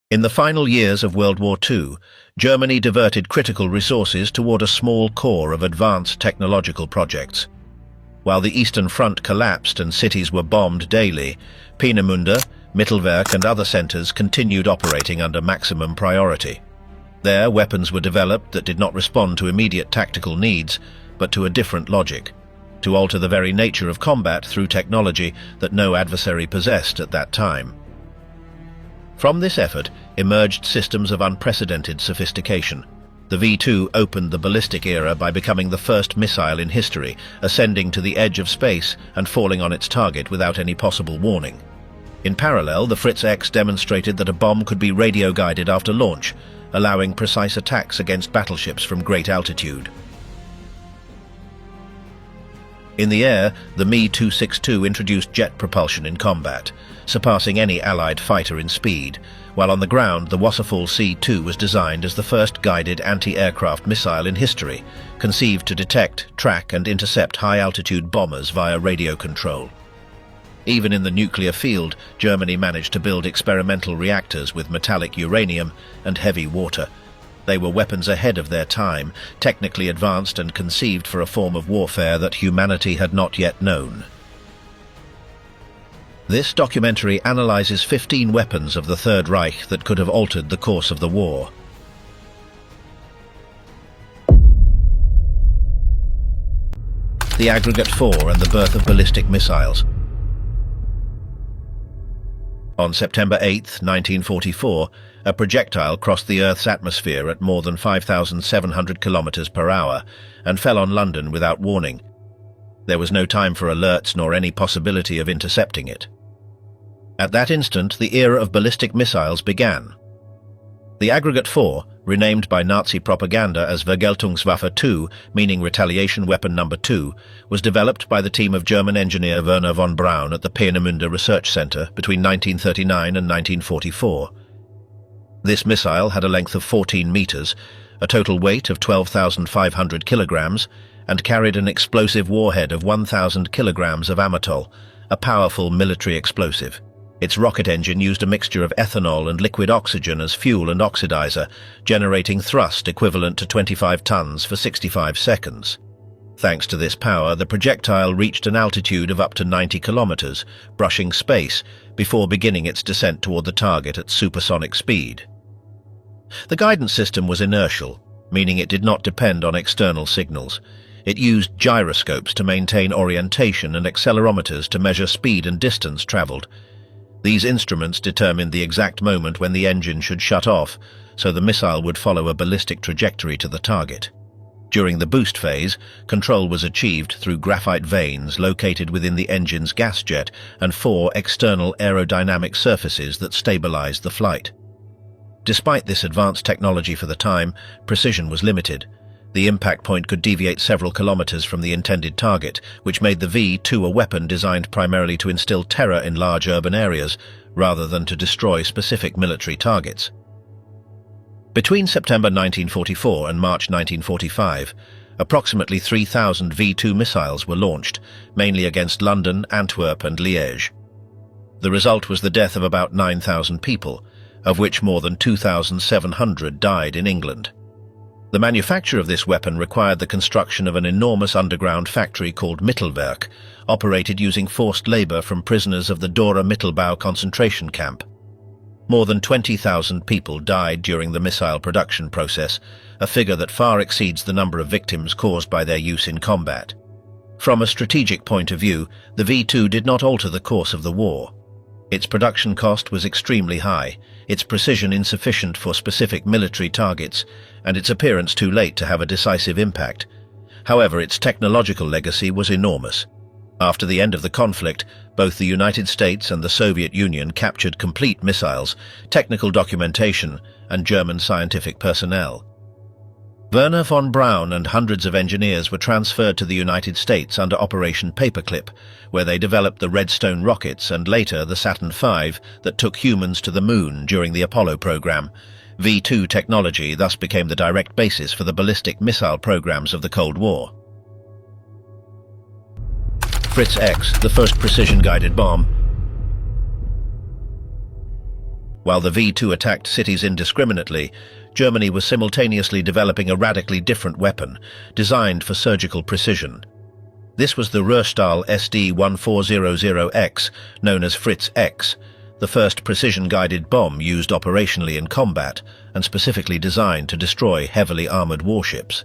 In the final years of World War II, Germany diverted critical resources toward a small core of advanced technological projects. While the Eastern Front collapsed and cities were bombed daily, Peenemünde, Mittelwerk and other centers continued operating under maximum priority. There, weapons were developed that did not respond to immediate tactical needs, but to a different logic, to alter the very nature of combat through technology that no adversary possessed at that time. From this effort emerged systems of unprecedented sophistication. The V-2 opened the ballistic era by becoming the first missile in history, ascending to the edge of space and falling on its target without any possible warning. In parallel, the Fritz X demonstrated that a bomb could be radio-guided after launch, allowing precise attacks against battleships from great altitude. In the air, the Me-262 introduced jet propulsion in combat, surpassing any Allied fighter in speed, while on the ground the Wasserfall C-2 was designed as the first guided anti-aircraft missile in history, conceived to detect, track and intercept high-altitude bombers via radio control. Even in the nuclear field, Germany managed to build experimental reactors with metallic uranium and heavy water. They were weapons ahead of their time, technically advanced and conceived for a form of warfare that humanity had not yet known. This documentary analyzes 15 weapons of the Third Reich that could have altered the course of the war. The Aggregate 4 and the birth of ballistic missiles. On September 8, 1944, a projectile crossed the Earth's atmosphere at more than 5,700 kilometers per hour and fell on London without warning. There was no time for alerts nor any possibility of intercepting it. At that instant, the era of ballistic missiles began. The Aggregate 4, renamed by Nazi propaganda as Vergeltungswaffe 2, meaning retaliation weapon number 2, was developed by the team of German engineer Wernher von Braun at the Peenemünde Research Center between 1939 and 1944. This missile had a length of 14 meters, a total weight of 12,500 kilograms, and carried an explosive warhead of 1,000 kilograms of amatol, a powerful military explosive. Its rocket engine used a mixture of ethanol and liquid oxygen as fuel and oxidizer, generating thrust equivalent to 25 tons for 65 seconds. Thanks to this power, the projectile reached an altitude of up to 90 kilometers, brushing space, before beginning its descent toward the target at supersonic speed. The guidance system was inertial, meaning it did not depend on external signals. It used gyroscopes to maintain orientation and accelerometers to measure speed and distance traveled. These instruments determined the exact moment when the engine should shut off, so the missile would follow a ballistic trajectory to the target. During the boost phase, control was achieved through graphite vanes located within the engine's gas jet and 4 external aerodynamic surfaces that stabilized the flight. Despite this advanced technology for the time, precision was limited. The impact point could deviate several kilometers from the intended target, which made the V-2 a weapon designed primarily to instill terror in large urban areas, rather than to destroy specific military targets. Between September 1944 and March 1945, approximately 3,000 V-2 missiles were launched, mainly against London, Antwerp and Liège. The result was the death of about 9,000 people, of which more than 2,700 died in England. The manufacture of this weapon required the construction of an enormous underground factory called Mittelwerk, operated using forced labor from prisoners of the Dora Mittelbau concentration camp. More than 20,000 people died during the missile production process, a figure that far exceeds the number of victims caused by their use in combat. From a strategic point of view, the V-2 did not alter the course of the war. Its production cost was extremely high, its precision insufficient for specific military targets, and its appearance too late to have a decisive impact. However, its technological legacy was enormous. After the end of the conflict, both the United States and the Soviet Union captured complete missiles, technical documentation, and German scientific personnel. Wernher von Braun and hundreds of engineers were transferred to the United States under Operation Paperclip, where they developed the Redstone rockets and later the Saturn V that took humans to the moon during the Apollo program. V-2 technology thus became the direct basis for the ballistic missile programs of the Cold War. Fritz X, the first precision-guided bomb. While the V-2 attacked cities indiscriminately, Germany was simultaneously developing a radically different weapon, designed for surgical precision. This was the Ruhrstahl SD-1400X, known as Fritz X, the first precision-guided bomb used operationally in combat and specifically designed to destroy heavily armored warships.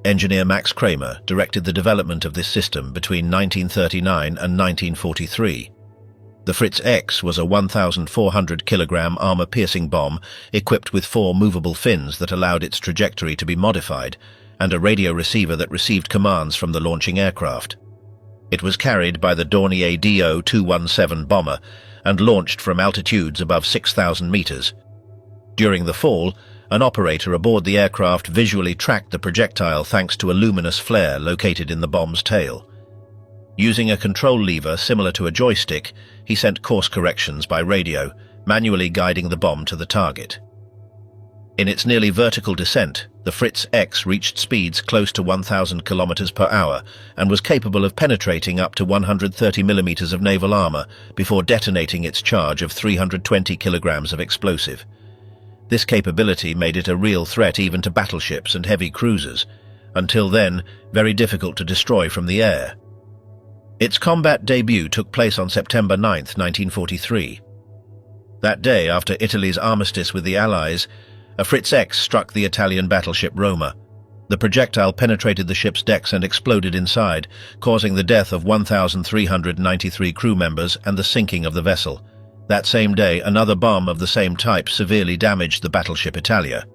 Engineer Max Kramer directed the development of this system between 1939 and 1943. The Fritz X was a 1,400-kilogram armor-piercing bomb equipped with 4 movable fins that allowed its trajectory to be modified and a radio receiver that received commands from the launching aircraft. It was carried by the Dornier Do-217 bomber and launched from altitudes above 6,000 meters. During the fall, an operator aboard the aircraft visually tracked the projectile thanks to a luminous flare located in the bomb's tail. Using a control lever similar to a joystick, he sent course corrections by radio, manually guiding the bomb to the target. In its nearly vertical descent, the Fritz X reached speeds close to 1,000 kilometers per hour and was capable of penetrating up to 130 millimeters of naval armor before detonating its charge of 320 kilograms of explosive. This capability made it a real threat even to battleships and heavy cruisers, until then very difficult to destroy from the air. Its combat debut took place on September 9, 1943. That day, after Italy's armistice with the Allies, a Fritz X struck the Italian battleship Roma. The projectile penetrated the ship's decks and exploded inside, causing the death of 1,393 crew members and the sinking of the vessel. That same day, another bomb of the same type severely damaged the battleship Italia.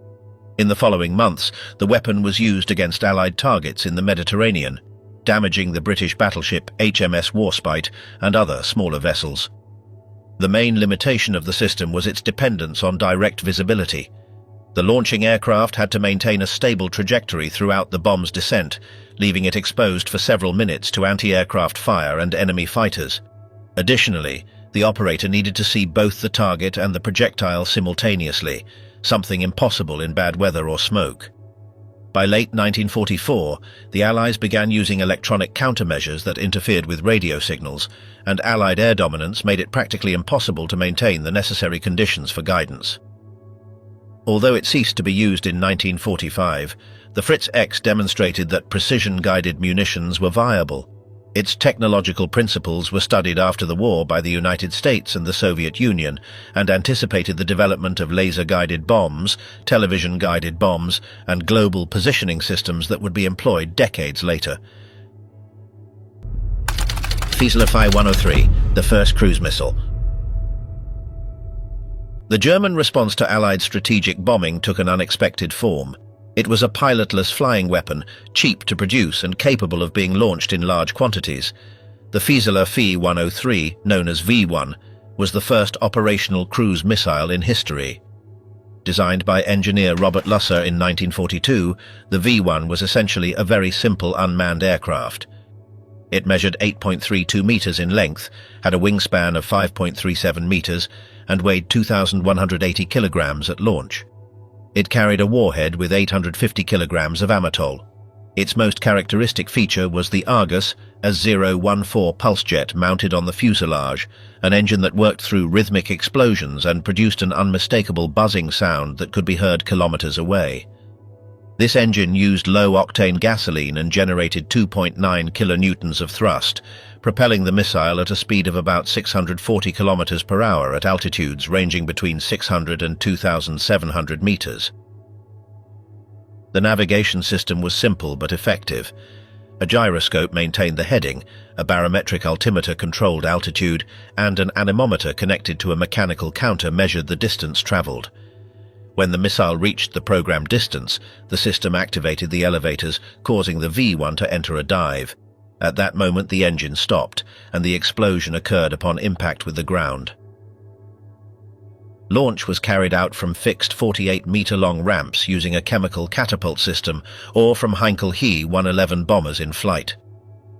In the following months, the weapon was used against Allied targets in the Mediterranean, damaging the British battleship HMS Warspite and other smaller vessels. The main limitation of the system was its dependence on direct visibility. The launching aircraft had to maintain a stable trajectory throughout the bomb's descent, leaving it exposed for several minutes to anti-aircraft fire and enemy fighters. Additionally, the operator needed to see both the target and the projectile simultaneously, something impossible in bad weather or smoke. By late 1944, the Allies began using electronic countermeasures that interfered with radio signals, and Allied air dominance made it practically impossible to maintain the necessary conditions for guidance. Although it ceased to be used in 1945, the Fritz X demonstrated that precision-guided munitions were viable. Its technological principles were studied after the war by the United States and the Soviet Union and anticipated the development of laser-guided bombs, television-guided bombs, and global positioning systems that would be employed decades later. Fieseler Phi 103, the first cruise missile. The German response to Allied strategic bombing took an unexpected form. It was a pilotless flying weapon, cheap to produce and capable of being launched in large quantities. The Fieseler Phi 103, known as V1, was the first operational cruise missile in history. Designed by engineer Robert Lusser in 1942, the V1 was essentially a very simple unmanned aircraft. It measured 8.32 meters in length, had a wingspan of 5.37 meters, and weighed 2,180 kilograms at launch. It carried a warhead with 850 kilograms of amatol. Its most characteristic feature was the Argus AS-014 pulse jet mounted on the fuselage, an engine that worked through rhythmic explosions and produced an unmistakable buzzing sound that could be heard kilometers away. This engine used low-octane gasoline and generated 2.9 kilonewtons of thrust, propelling the missile at a speed of about 640 kilometers per hour at altitudes ranging between 600 and 2,700 meters. The navigation system was simple but effective. A gyroscope maintained the heading, a barometric altimeter controlled altitude, and an anemometer connected to a mechanical counter measured the distance traveled. When the missile reached the programmed distance, the system activated the elevators, causing the V1 to enter a dive. At that moment, the engine stopped, and the explosion occurred upon impact with the ground. Launch was carried out from fixed 48-meter-long ramps using a chemical catapult system or from Heinkel He 111 bombers in flight.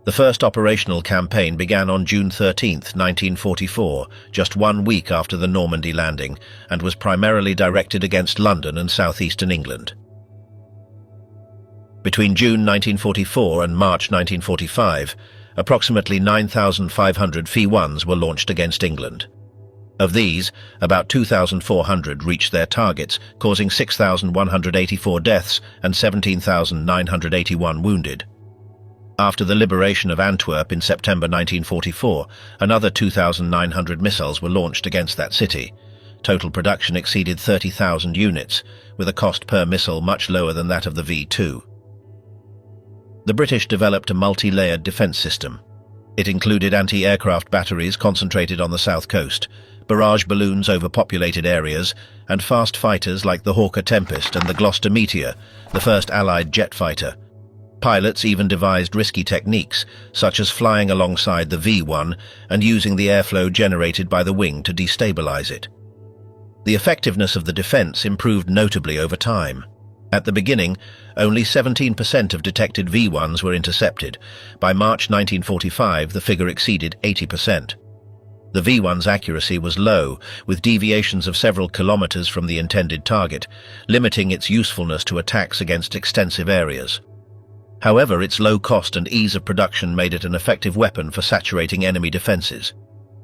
The first operational campaign began on June 13, 1944, just 1 week after the Normandy landing, and was primarily directed against London and southeastern England. Between June 1944 and March 1945, approximately 9,500 Phi-1s were launched against England. Of these, about 2,400 reached their targets, causing 6,184 deaths and 17,981 wounded. After the liberation of Antwerp in September 1944, another 2,900 missiles were launched against that city. Total production exceeded 30,000 units, with a cost per missile much lower than that of the V2. The British developed a multi-layered defence system. It included anti-aircraft batteries concentrated on the south coast, barrage balloons over populated areas, and fast fighters like the Hawker Tempest and the Gloucester Meteor, the first Allied jet fighter. Pilots even devised risky techniques, such as flying alongside the V1 and using the airflow generated by the wing to destabilize it. The effectiveness of the defense improved notably over time. At the beginning, only 17% of detected V1s were intercepted. By March 1945, the figure exceeded 80%. The V1's accuracy was low, with deviations of several kilometers from the intended target, limiting its usefulness to attacks against extensive areas. However, its low cost and ease of production made it an effective weapon for saturating enemy defenses.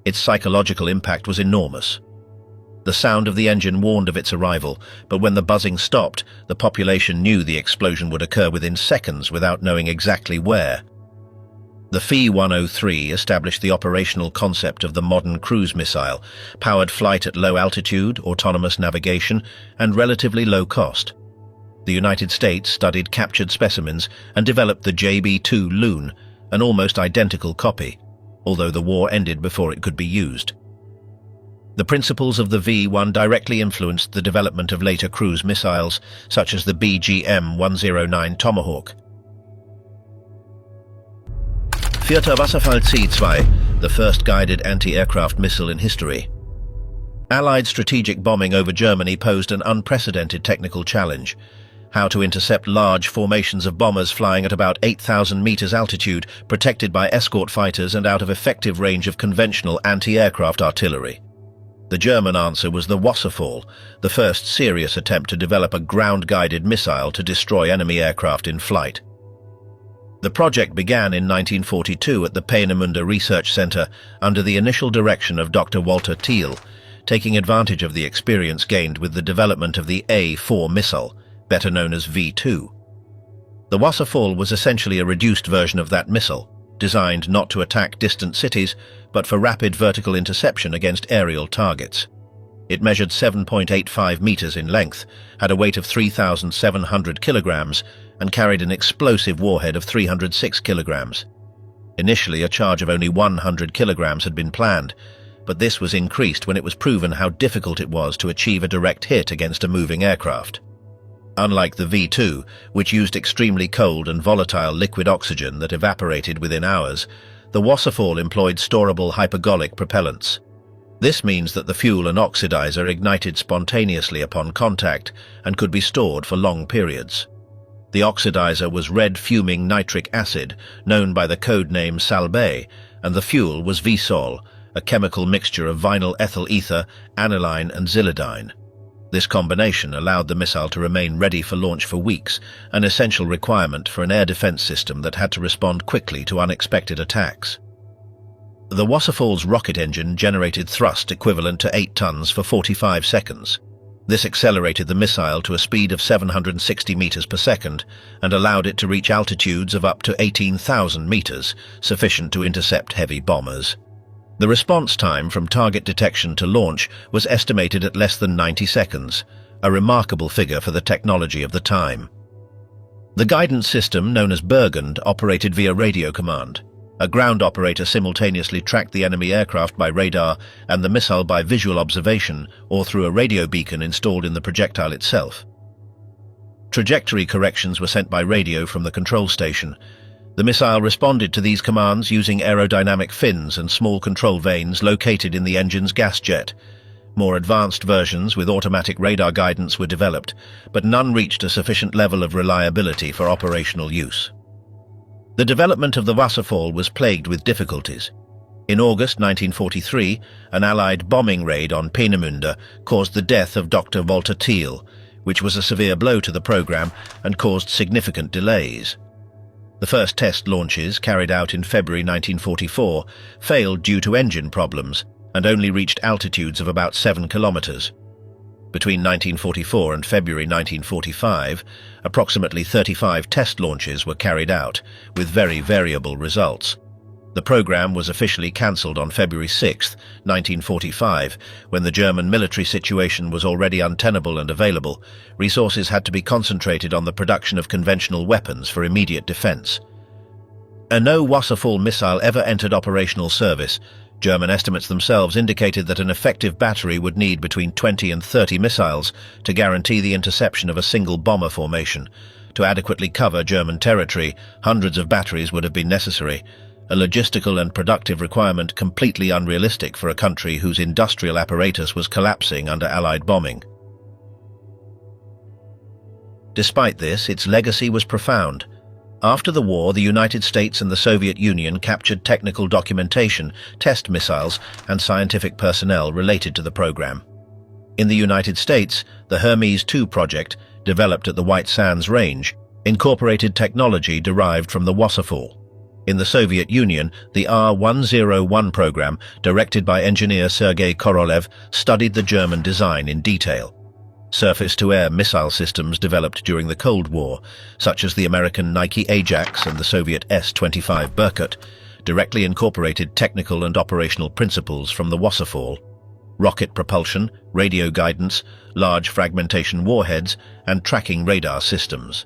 Its psychological impact was enormous. The sound of the engine warned of its arrival, but when the buzzing stopped, the population knew the explosion would occur within seconds without knowing exactly where. The Phi-103 established the operational concept of the modern cruise missile, powered flight at low altitude, autonomous navigation, and relatively low cost. The United States studied captured specimens and developed the JB-2 Loon, an almost identical copy, although the war ended before it could be used. The principles of the V-1 directly influenced the development of later cruise missiles, such as the BGM-109 Tomahawk. Vierter Wasserfall C-2, the first guided anti-aircraft missile in history. Allied strategic bombing over Germany posed an unprecedented technical challenge. How to intercept large formations of bombers flying at about 8,000 meters altitude, protected by escort fighters and out of effective range of conventional anti-aircraft artillery. The German answer was the Wasserfall, the first serious attempt to develop a ground-guided missile to destroy enemy aircraft in flight. The project began in 1942 at the Peenemünde Research Center under the initial direction of Dr. Walter Thiel, taking advantage of the experience gained with the development of the A-4 missile, better known as V2. The Wasserfall was essentially a reduced version of that missile, designed not to attack distant cities, but for rapid vertical interception against aerial targets. It measured 7.85 meters in length, had a weight of 3,700 kilograms, and carried an explosive warhead of 306 kilograms. Initially, a charge of only 100 kilograms had been planned, but this was increased when it was proven how difficult it was to achieve a direct hit against a moving aircraft. Unlike the V2, which used extremely cold and volatile liquid oxygen that evaporated within hours, the Wasserfall employed storable hypergolic propellants. This means that the fuel and oxidizer ignited spontaneously upon contact and could be stored for long periods. The oxidizer was red fuming nitric acid, known by the code name Salbei, and the fuel was Visol, a chemical mixture of vinyl ethyl ether, aniline and xylidine. This combination allowed the missile to remain ready for launch for weeks, an essential requirement for an air defense system that had to respond quickly to unexpected attacks. The Wasserfall's rocket engine generated thrust equivalent to 8 tons for 45 seconds. This accelerated the missile to a speed of 760 meters per second and allowed it to reach altitudes of up to 18,000 meters, sufficient to intercept heavy bombers. The response time from target detection to launch was estimated at less than 90 seconds, a remarkable figure for the technology of the time. The guidance system, known as Burgund, operated via radio command. A ground operator simultaneously tracked the enemy aircraft by radar and the missile by visual observation or through a radio beacon installed in the projectile itself. Trajectory corrections were sent by radio from the control station. The missile responded to these commands using aerodynamic fins and small control vanes located in the engine's gas jet. More advanced versions with automatic radar guidance were developed, but none reached a sufficient level of reliability for operational use. The development of the Wasserfall was plagued with difficulties. In August 1943, an Allied bombing raid on Peenemünde caused the death of Dr. Walter Thiel, which was a severe blow to the program and caused significant delays. The first test launches, carried out in February 1944, failed due to engine problems, and only reached altitudes of about 7 kilometers. Between 1944 and February 1945, approximately 35 test launches were carried out, with very variable results. The program was officially cancelled on February 6, 1945, when the German military situation was already untenable and available. Resources had to be concentrated on the production of conventional weapons for immediate defense. No Wasserfall missile ever entered operational service. German estimates themselves indicated that an effective battery would need between 20 and 30 missiles to guarantee the interception of a single bomber formation. To adequately cover German territory, hundreds of batteries would have been necessary, a logistical and productive requirement completely unrealistic for a country whose industrial apparatus was collapsing under Allied bombing. Despite this, its legacy was profound. After the war, the United States and the Soviet Union captured technical documentation, test missiles, and scientific personnel related to the program. In the United States, the Hermes 2 project, developed at the White Sands Range, incorporated technology derived from the Wasserfall. In the Soviet Union, the R-101 program, directed by engineer Sergei Korolev, studied the German design in detail. Surface-to-air missile systems developed during the Cold War, such as the American Nike Ajax and the Soviet S-25 Berkut, directly incorporated technical and operational principles from the Wasserfall: rocket propulsion, radio guidance, large fragmentation warheads, and tracking radar systems.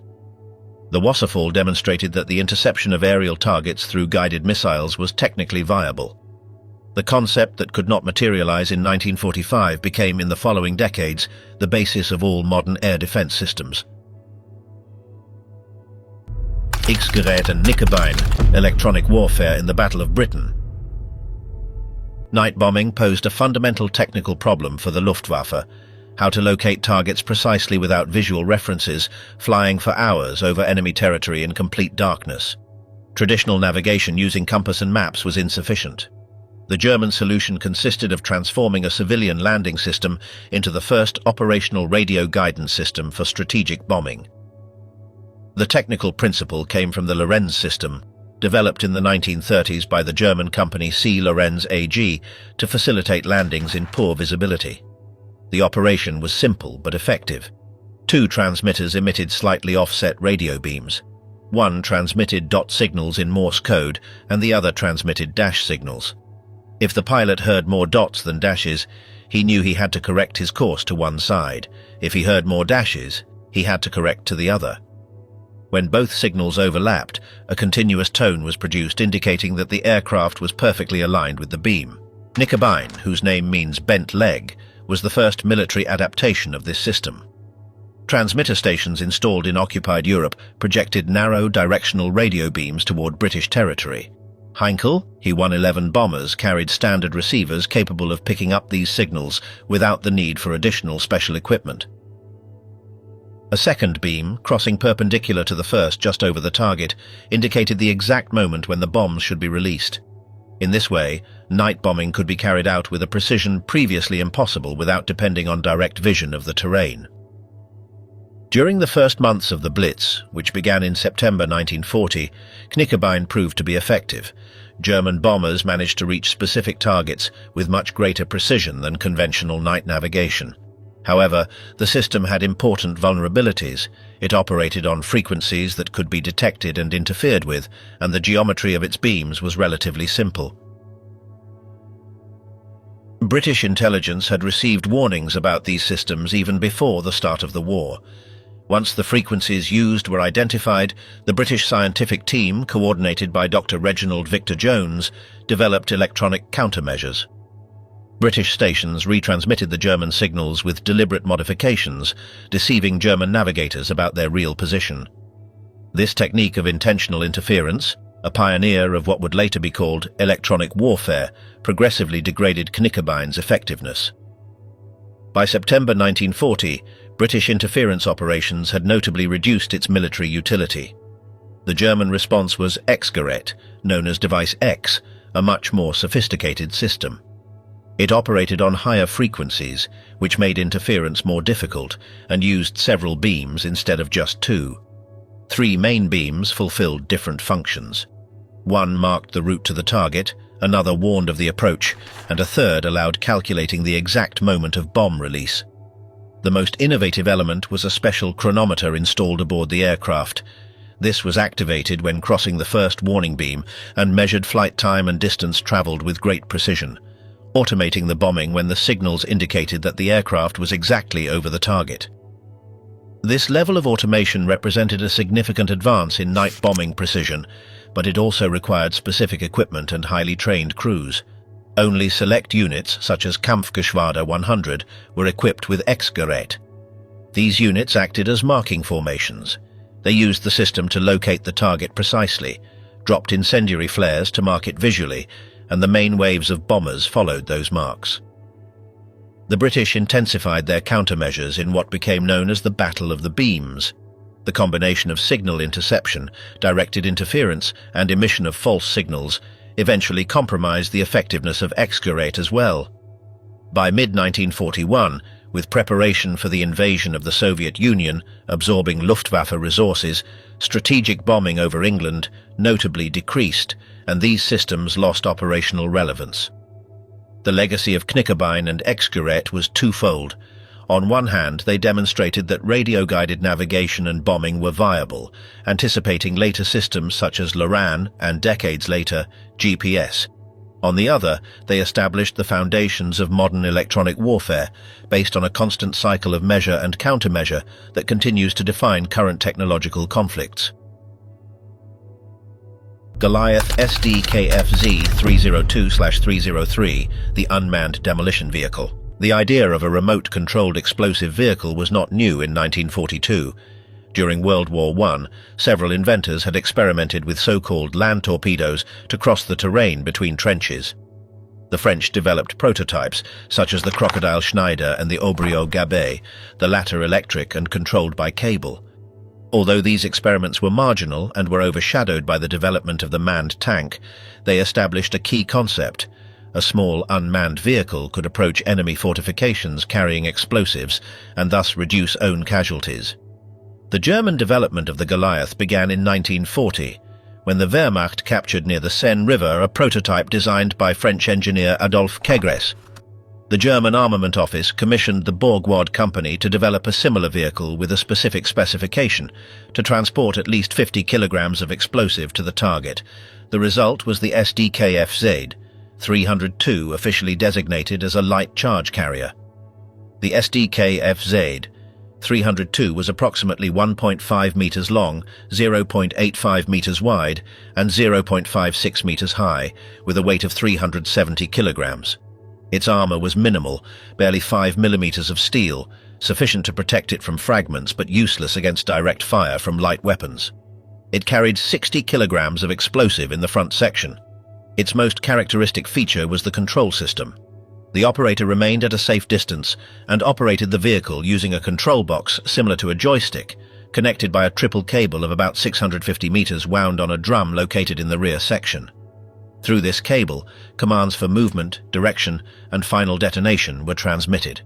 The Wasserfall demonstrated that the interception of aerial targets through guided missiles was technically viable. The concept that could not materialize in 1945 became, in the following decades, the basis of all modern air defense systems. X-Gerät and Knickebein, electronic warfare in the Battle of Britain. Night bombing posed a fundamental technical problem for the Luftwaffe: how to locate targets precisely without visual references, flying for hours over enemy territory in complete darkness. Traditional navigation using compass and maps was insufficient. The German solution consisted of transforming a civilian landing system into the first operational radio guidance system for strategic bombing. The technical principle came from the Lorenz system, developed in the 1930s by the German company C. Lorenz AG to facilitate landings in poor visibility. The operation was simple but effective. 2 transmitters emitted slightly offset radio beams. One transmitted dot signals in Morse code and the other transmitted dash signals. If the pilot heard more dots than dashes, he knew he had to correct his course to one side. If he heard more dashes, he had to correct to the other. When both signals overlapped, a continuous tone was produced indicating that the aircraft was perfectly aligned with the beam. Knickebein, whose name means bent leg, was the first military adaptation of this system. Transmitter stations installed in occupied Europe projected narrow directional radio beams toward British territory. Heinkel, He-111 bombers carried standard receivers capable of picking up these signals without the need for additional special equipment. A second beam, crossing perpendicular to the first just over the target, indicated the exact moment when the bombs should be released. In this way, night bombing could be carried out with a precision previously impossible without depending on direct vision of the terrain. During the first months of the Blitz, which began in September 1940, Knickebein proved to be effective. German bombers managed to reach specific targets with much greater precision than conventional night navigation. However, the system had important vulnerabilities. It operated on frequencies that could be detected and interfered with, and the geometry of its beams was relatively simple. British intelligence had received warnings about these systems even before the start of the war. Once the frequencies used were identified, the British scientific team, coordinated by Dr. Reginald Victor Jones, developed electronic countermeasures. British stations retransmitted the German signals with deliberate modifications, deceiving German navigators about their real position. This technique of intentional interference, a pioneer of what would later be called electronic warfare, progressively degraded Knickebein's effectiveness. By September 1940, British interference operations had notably reduced its military utility. The German response was X-Gerät, known as Device X, a much more sophisticated system. It operated on higher frequencies, which made interference more difficult, and used several beams instead of just 2. 3 main beams fulfilled different functions. One marked the route to the target, Another warned of the approach, and a third allowed calculating the exact moment of bomb release. The most innovative element was a special chronometer installed aboard the aircraft. This was activated when crossing the first warning beam and measured flight time and distance traveled with great precision, automating the bombing when the signals indicated that the aircraft was exactly over the target. This level of automation represented a significant advance in night bombing precision, but it also required specific equipment and highly trained crews. Only select units, such as Kampfgeschwader 100, were equipped with X-Gerät. These units acted as marking formations. They used the system to locate the target precisely, dropped incendiary flares to mark it visually, and the main waves of bombers followed those marks. The British intensified their countermeasures in what became known as the Battle of the Beams. The combination of signal interception, directed interference, and emission of false signals eventually compromised the effectiveness of X-Gerät as well. By mid-1941, with preparation for the invasion of the Soviet Union absorbing Luftwaffe resources, strategic bombing over England notably decreased, and these systems lost operational relevance. The legacy of Knickerbein and X-Gerät was twofold. On one hand, they demonstrated that radio-guided navigation and bombing were viable, anticipating later systems such as LORAN and, decades later, GPS. On the other, they established the foundations of modern electronic warfare, based on a constant cycle of measure and countermeasure that continues to define current technological conflicts. Goliath SDKFZ 302/303, the Unmanned Demolition Vehicle. The idea of a remote-controlled explosive vehicle was not new in 1942. During World War I, several inventors had experimented with so-called land torpedoes to cross the terrain between trenches. The French developed prototypes, such as the Crocodile Schneider and the Aubriot Gabet, the latter electric and controlled by cable. Although these experiments were marginal and were overshadowed by the development of the manned tank, they established a key concept. A small unmanned vehicle could approach enemy fortifications carrying explosives and thus reduce own casualties. The German development of the Goliath began in 1940, when the Wehrmacht captured near the Seine River a prototype designed by French engineer Adolphe Kegres. The German Armament Office commissioned the Borgward Company to develop a similar vehicle with a specific specification to transport at least 50 kilograms of explosive to the target. The result was the SDKFZ 302, officially designated as a light charge carrier. The SDKFZ 302 was approximately 1.5 meters long, 0.85 meters wide, and 0.56 meters high, with a weight of 370 kilograms. Its armor was minimal, barely 5 millimeters of steel, sufficient to protect it from fragments but useless against direct fire from light weapons. It carried 60 kilograms of explosive in the front section. Its most characteristic feature was the control system. The operator remained at a safe distance and operated the vehicle using a control box similar to a joystick, connected by a triple cable of about 650 meters wound on a drum located in the rear section. Through this cable, commands for movement, direction, and final detonation were transmitted.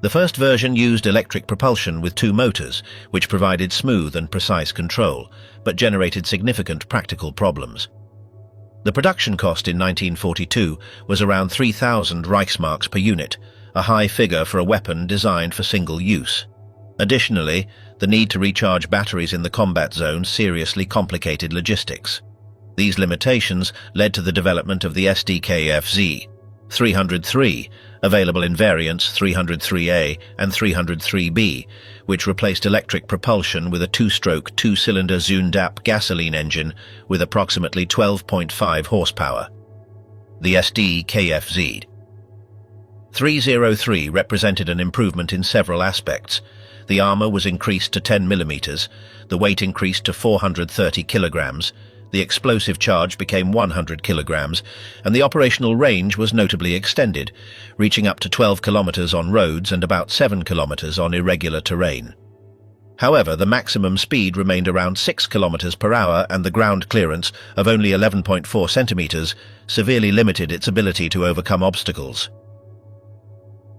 The first version used electric propulsion with 2 motors, which provided smooth and precise control, but generated significant practical problems. The production cost in 1942 was around 3,000 Reichsmarks per unit, a high figure for a weapon designed for single use. Additionally, the need to recharge batteries in the combat zone seriously complicated logistics. These limitations led to the development of the SDKFZ 303, available in variants 303A and 303B, which replaced electric propulsion with a 2-stroke, 2-cylinder Zündap gasoline engine with approximately 12.5 horsepower. The SDKFZ 303 represented an improvement in several aspects. The armor was increased to 10 millimeters, the weight increased to 430 kilograms, the explosive charge became 100 kilograms, and the operational range was notably extended, reaching up to 12 kilometers on roads and about 7 kilometers on irregular terrain. However, the maximum speed remained around 6 kilometers per hour, and the ground clearance of only 11.4 centimeters severely limited its ability to overcome obstacles.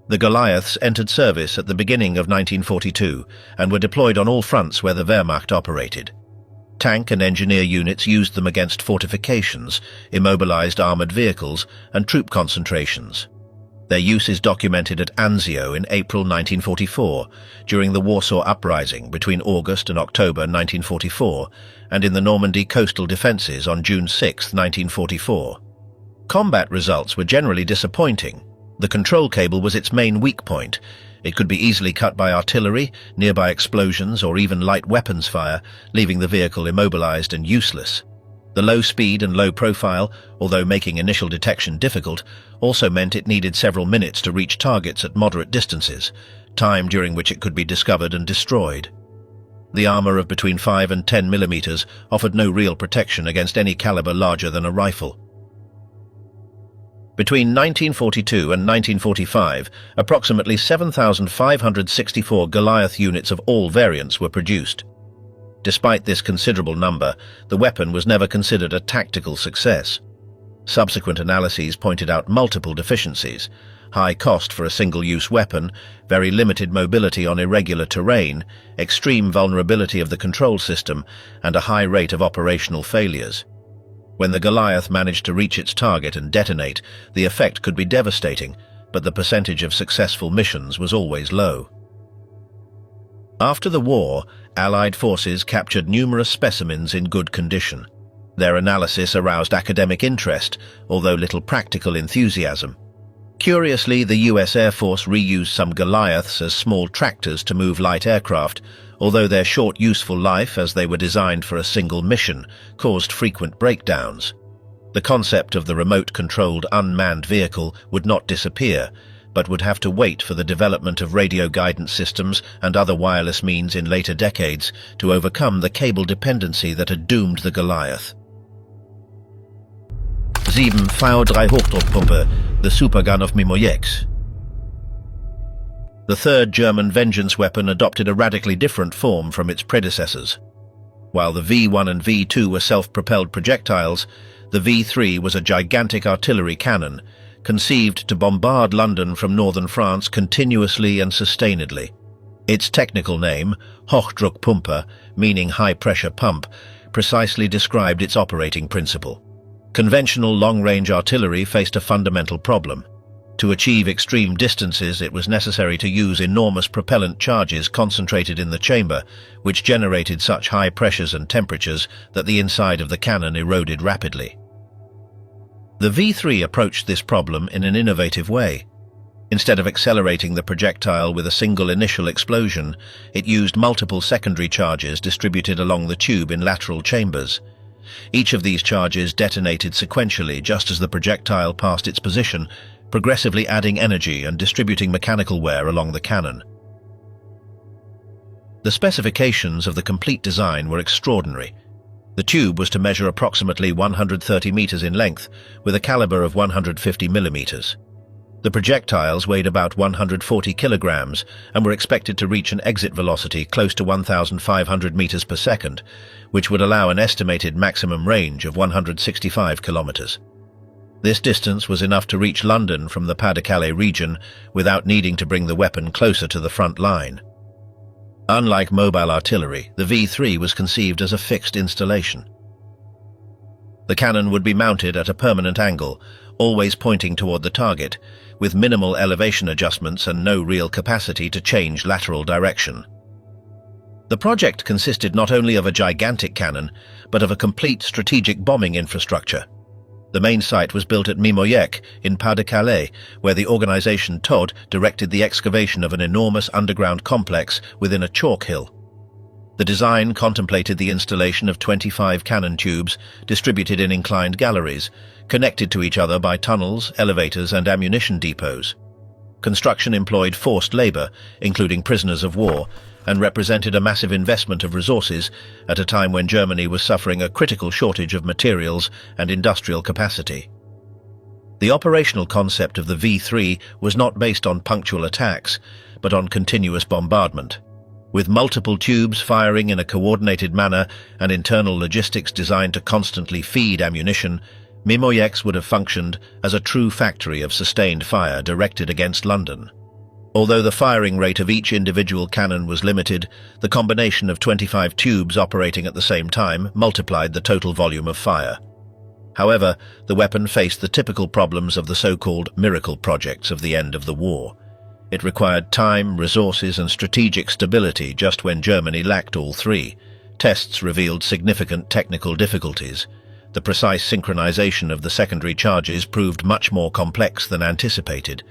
The Goliaths entered service at the beginning of 1942 and were deployed on all fronts where the Wehrmacht operated. Tank and engineer units used them against fortifications, immobilized armored vehicles, and troop concentrations. Their use is documented at Anzio in April 1944, during the Warsaw Uprising between August and October 1944, and in the Normandy coastal defences on June 6, 1944. Combat results were generally disappointing. The control cable was its main weak point. It could be easily cut by artillery, nearby explosions, or even light weapons fire, leaving the vehicle immobilized and useless. The low speed and low profile, although making initial detection difficult, also meant it needed several minutes to reach targets at moderate distances, time during which it could be discovered and destroyed. The armor of between 5 and 10 millimeters offered no real protection against any caliber larger than a rifle. Between 1942 and 1945, approximately 7,564 Goliath units of all variants were produced. Despite this considerable number, the weapon was never considered a tactical success. Subsequent analyses pointed out multiple deficiencies: high cost for a single-use weapon, very limited mobility on irregular terrain, extreme vulnerability of the control system, and a high rate of operational failures. When the Goliath managed to reach its target and detonate, the effect could be devastating, but the percentage of successful missions was always low. After the war, Allied forces captured numerous specimens in good condition. Their analysis aroused academic interest, although little practical enthusiasm. Curiously, the US Air Force reused some Goliaths as small tractors to move light aircraft, although their short useful life, as they were designed for a single mission, caused frequent breakdowns. The concept of the remote-controlled unmanned vehicle would not disappear, but would have to wait for the development of radio guidance systems and other wireless means in later decades to overcome the cable dependency that had doomed the Goliath. 7 V3 Hochdruckpumpe, the supergun of Mimojex. The third German vengeance weapon adopted a radically different form from its predecessors. While the V1 and V2 were self-propelled projectiles, the V3 was a gigantic artillery cannon, conceived to bombard London from northern France continuously and sustainedly. Its technical name, Hochdruckpumpe, meaning high-pressure pump, precisely described its operating principle. Conventional long-range artillery faced a fundamental problem. To achieve extreme distances, it was necessary to use enormous propellant charges concentrated in the chamber, which generated such high pressures and temperatures that the inside of the cannon eroded rapidly. The V3 approached this problem in an innovative way. Instead of accelerating the projectile with a single initial explosion, it used multiple secondary charges distributed along the tube in lateral chambers. Each of these charges detonated sequentially just as the projectile passed its position, progressively adding energy and distributing mechanical wear along the cannon. The specifications of the complete design were extraordinary. The tube was to measure approximately 130 meters in length, with a caliber of 150 millimeters. The projectiles weighed about 140 kilograms and were expected to reach an exit velocity close to 1,500 meters per second, which would allow an estimated maximum range of 165 kilometers. This distance was enough to reach London from the Pas-de-Calais region without needing to bring the weapon closer to the front line. Unlike mobile artillery, the V3 was conceived as a fixed installation. The cannon would be mounted at a permanent angle, always pointing toward the target, with minimal elevation adjustments and no real capacity to change lateral direction. The project consisted not only of a gigantic cannon, but of a complete strategic bombing infrastructure. The main site was built at Mimojeq in Pas-de-Calais, where the organization Todt directed the excavation of an enormous underground complex within a chalk hill. The design contemplated the installation of 25 cannon tubes distributed in inclined galleries, connected to each other by tunnels, elevators, and ammunition depots. Construction employed forced labor, including prisoners of war, and represented a massive investment of resources at a time when Germany was suffering a critical shortage of materials and industrial capacity. The operational concept of the V3 was not based on punctual attacks, but on continuous bombardment. With multiple tubes firing in a coordinated manner and internal logistics designed to constantly feed ammunition, Mimojeq would have functioned as a true factory of sustained fire directed against London. Although the firing rate of each individual cannon was limited, the combination of 25 tubes operating at the same time multiplied the total volume of fire. However, the weapon faced the typical problems of the so-called miracle projects of the end of the war. It required time, resources, and strategic stability just when Germany lacked all three. Tests revealed significant technical difficulties. The precise synchronization of the secondary charges proved much more complex than anticipated,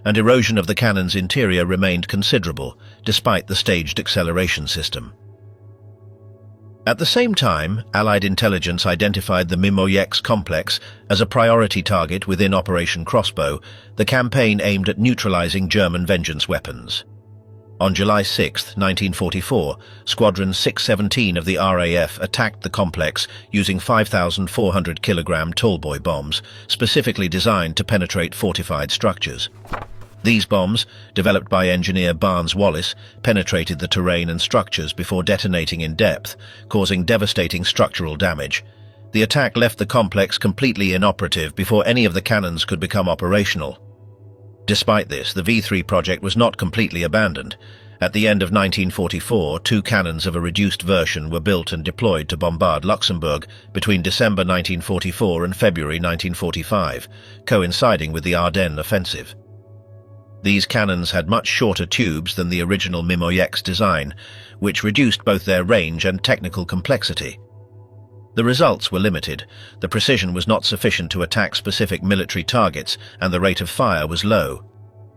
and erosion of the cannon's interior remained considerable, despite the staged acceleration system. At the same time, Allied intelligence identified the Mimoyex complex as a priority target within Operation Crossbow, the campaign aimed at neutralizing German vengeance weapons. On July 6, 1944, Squadron 617 of the RAF attacked the complex using 5,400 kilogram tallboy bombs, specifically designed to penetrate fortified structures. These bombs, developed by engineer Barnes Wallis, penetrated the terrain and structures before detonating in depth, causing devastating structural damage. The attack left the complex completely inoperative before any of the cannons could become operational. Despite this, the V3 project was not completely abandoned. At the end of 1944, 2 cannons of a reduced version were built and deployed to bombard Luxembourg between December 1944 and February 1945, coinciding with the Ardennes offensive. These cannons had much shorter tubes than the original Mimoyex design, which reduced both their range and technical complexity. The results were limited. The precision was not sufficient to attack specific military targets, and the rate of fire was low.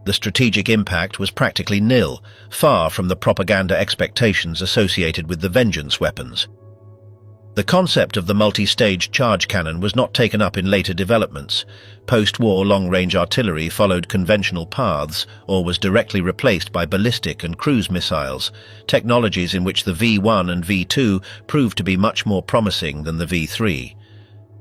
The strategic impact was practically nil, far from the propaganda expectations associated with the vengeance weapons. The concept of the multi-stage charge cannon was not taken up in later developments. Post-war long-range artillery followed conventional paths or was directly replaced by ballistic and cruise missiles, technologies in which the V1 and V2 proved to be much more promising than the V3.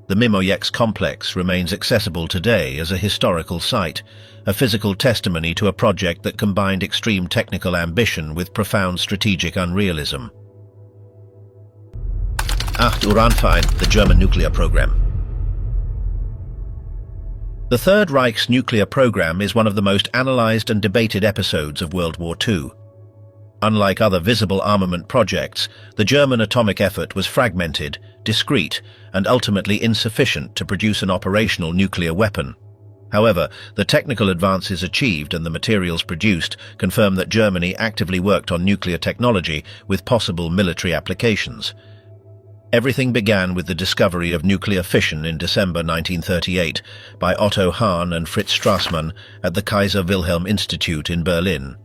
The Mimoyex complex remains accessible today as a historical site, a physical testimony to a project that combined extreme technical ambition with profound strategic unrealism. Acht Uranverein, the German nuclear program. The Third Reich's nuclear program is one of the most analyzed and debated episodes of World War II. Unlike other visible armament projects, the German atomic effort was fragmented, discrete, and ultimately insufficient to produce an operational nuclear weapon. However, the technical advances achieved and the materials produced confirm that Germany actively worked on nuclear technology with possible military applications. Everything began with the discovery of nuclear fission in December 1938 by Otto Hahn and Fritz Strassmann at the Kaiser Wilhelm Institute in Berlin.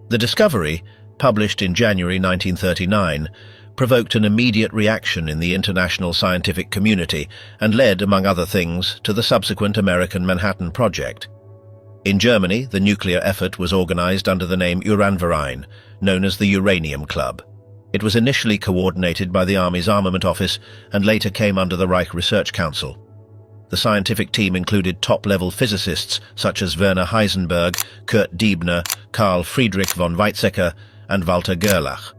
The discovery, published in January 1939, provoked an immediate reaction in the international scientific community and led, among other things, to the subsequent American Manhattan Project. In Germany, the nuclear effort was organized under the name Uranverein, known as the Uranium Club. It was initially coordinated by the Army's Armament Office and later came under the Reich Research Council. The scientific team included top-level physicists such as Werner Heisenberg, Kurt Diebner, Karl Friedrich von Weizsäcker, and Walter Gerlach.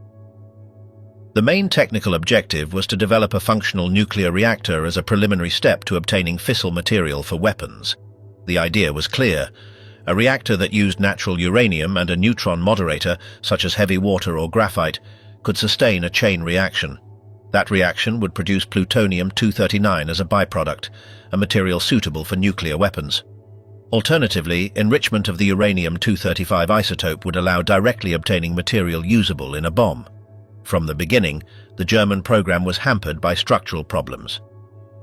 The main technical objective was to develop a functional nuclear reactor as a preliminary step to obtaining fissile material for weapons. The idea was clear: a reactor that used natural uranium and a neutron moderator, such as heavy water or graphite, could sustain a chain reaction. That reaction would produce plutonium-239 as a byproduct, a material suitable for nuclear weapons. Alternatively, enrichment of the uranium-235 isotope would allow directly obtaining material usable in a bomb. From the beginning, the German program was hampered by structural problems.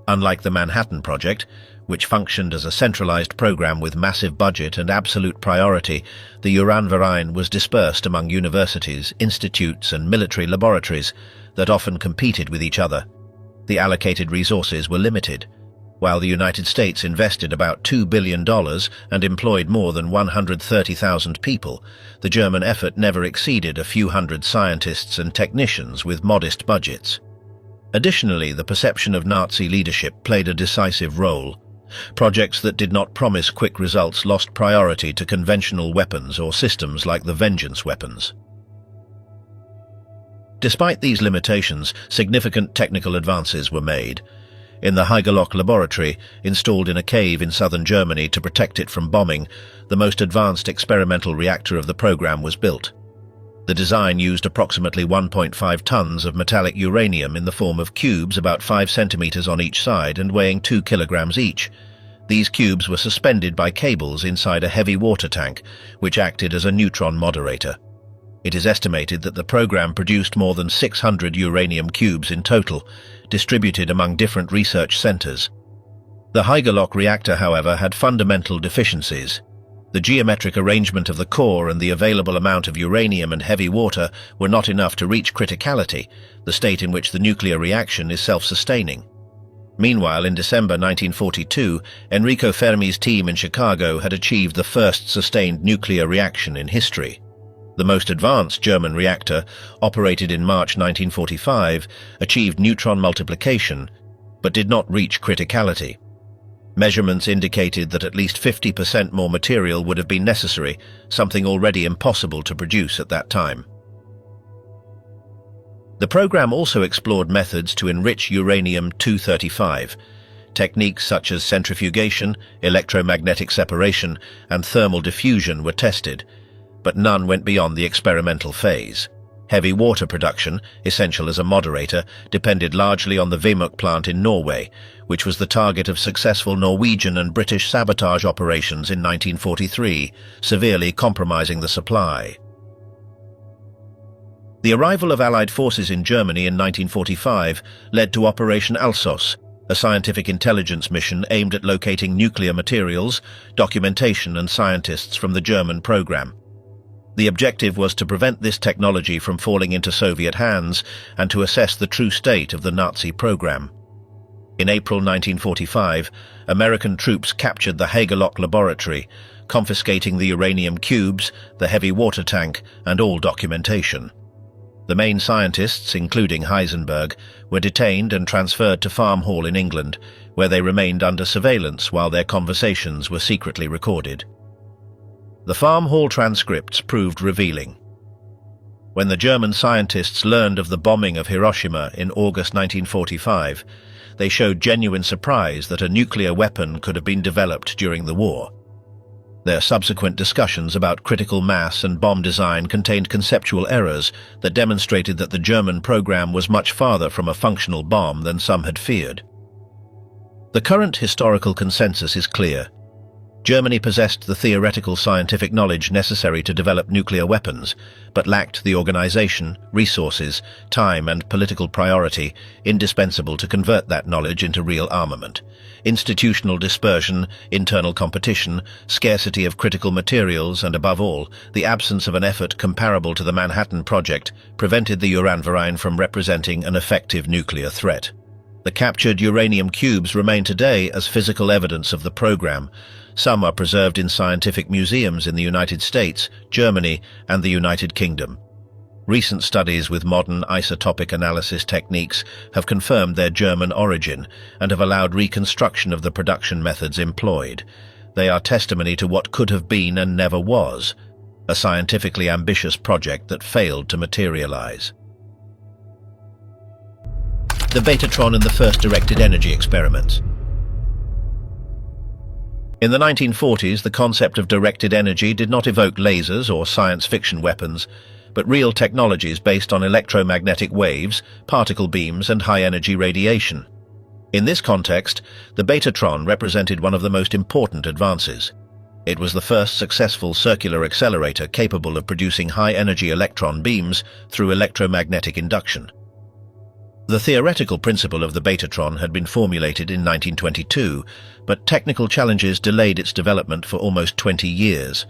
Unlike the Manhattan Project, which functioned as a centralized program with massive budget and absolute priority, the Uranverein was dispersed among universities, institutes, and military laboratories that often competed with each other. The allocated resources were limited. While the United States invested about $2 billion and employed more than 130,000 people, the German effort never exceeded a few hundred scientists and technicians with modest budgets. Additionally, the perception of Nazi leadership played a decisive role. Projects that did not promise quick results lost priority to conventional weapons or systems like the vengeance weapons. Despite these limitations, significant technical advances were made. In the Heigerloch laboratory, installed in a cave in southern Germany to protect it from bombing, the most advanced experimental reactor of the program was built. The design used approximately 1.5 tons of metallic uranium in the form of cubes about 5 centimeters on each side and weighing 2 kilograms each. These cubes were suspended by cables inside a heavy water tank, which acted as a neutron moderator. It is estimated that the program produced more than 600 uranium cubes in total, distributed among different research centers. The Heigerloch reactor, however, had fundamental deficiencies. The geometric arrangement of the core and the available amount of uranium and heavy water were not enough to reach criticality, the state in which the nuclear reaction is self-sustaining. Meanwhile, in December 1942, Enrico Fermi's team in Chicago had achieved the first sustained nuclear reaction in history. The most advanced German reactor, operated in March 1945, achieved neutron multiplication, but did not reach criticality. Measurements indicated that at least 50% more material would have been necessary, something already impossible to produce at that time. The program also explored methods to enrich uranium-235. Techniques such as centrifugation, electromagnetic separation, and thermal diffusion were tested, but none went beyond the experimental phase. Heavy water production, essential as a moderator, depended largely on the Vemork plant in Norway, which was the target of successful Norwegian and British sabotage operations in 1943, severely compromising the supply. The arrival of Allied forces in Germany in 1945 led to Operation Alsos, a scientific intelligence mission aimed at locating nuclear materials, documentation, and scientists from the German program. The objective was to prevent this technology from falling into Soviet hands and to assess the true state of the Nazi program. In April 1945, American troops captured the Heigerloch laboratory, confiscating the uranium cubes, the heavy water tank, and all documentation. The main scientists, including Heisenberg, were detained and transferred to Farm Hall in England, where they remained under surveillance while their conversations were secretly recorded. The Farm Hall transcripts proved revealing. When the German scientists learned of the bombing of Hiroshima in August 1945, they showed genuine surprise that a nuclear weapon could have been developed during the war. Their subsequent discussions about critical mass and bomb design contained conceptual errors that demonstrated that the German program was much farther from a functional bomb than some had feared. The current historical consensus is clear. Germany possessed the theoretical scientific knowledge necessary to develop nuclear weapons, but lacked the organization, resources, time, and political priority indispensable to convert that knowledge into real armament. Institutional dispersion, internal competition, scarcity of critical materials, and above all, the absence of an effort comparable to the Manhattan Project prevented the Uranverein from representing an effective nuclear threat. The captured uranium cubes remain today as physical evidence of the program. Some are preserved in scientific museums in the United States, Germany, and the United Kingdom. Recent studies with modern isotopic analysis techniques have confirmed their German origin and have allowed reconstruction of the production methods employed. They are testimony to what could have been and never was, a scientifically ambitious project that failed to materialize. The Betatron and the first directed energy experiments. In the 1940s, the concept of directed energy did not evoke lasers or science fiction weapons, but real technologies based on electromagnetic waves, particle beams, and high-energy radiation. In this context, the Betatron represented one of the most important advances. It was the first successful circular accelerator capable of producing high-energy electron beams through electromagnetic induction. The theoretical principle of the Betatron had been formulated in 1922, but technical challenges delayed its development for almost 20 years.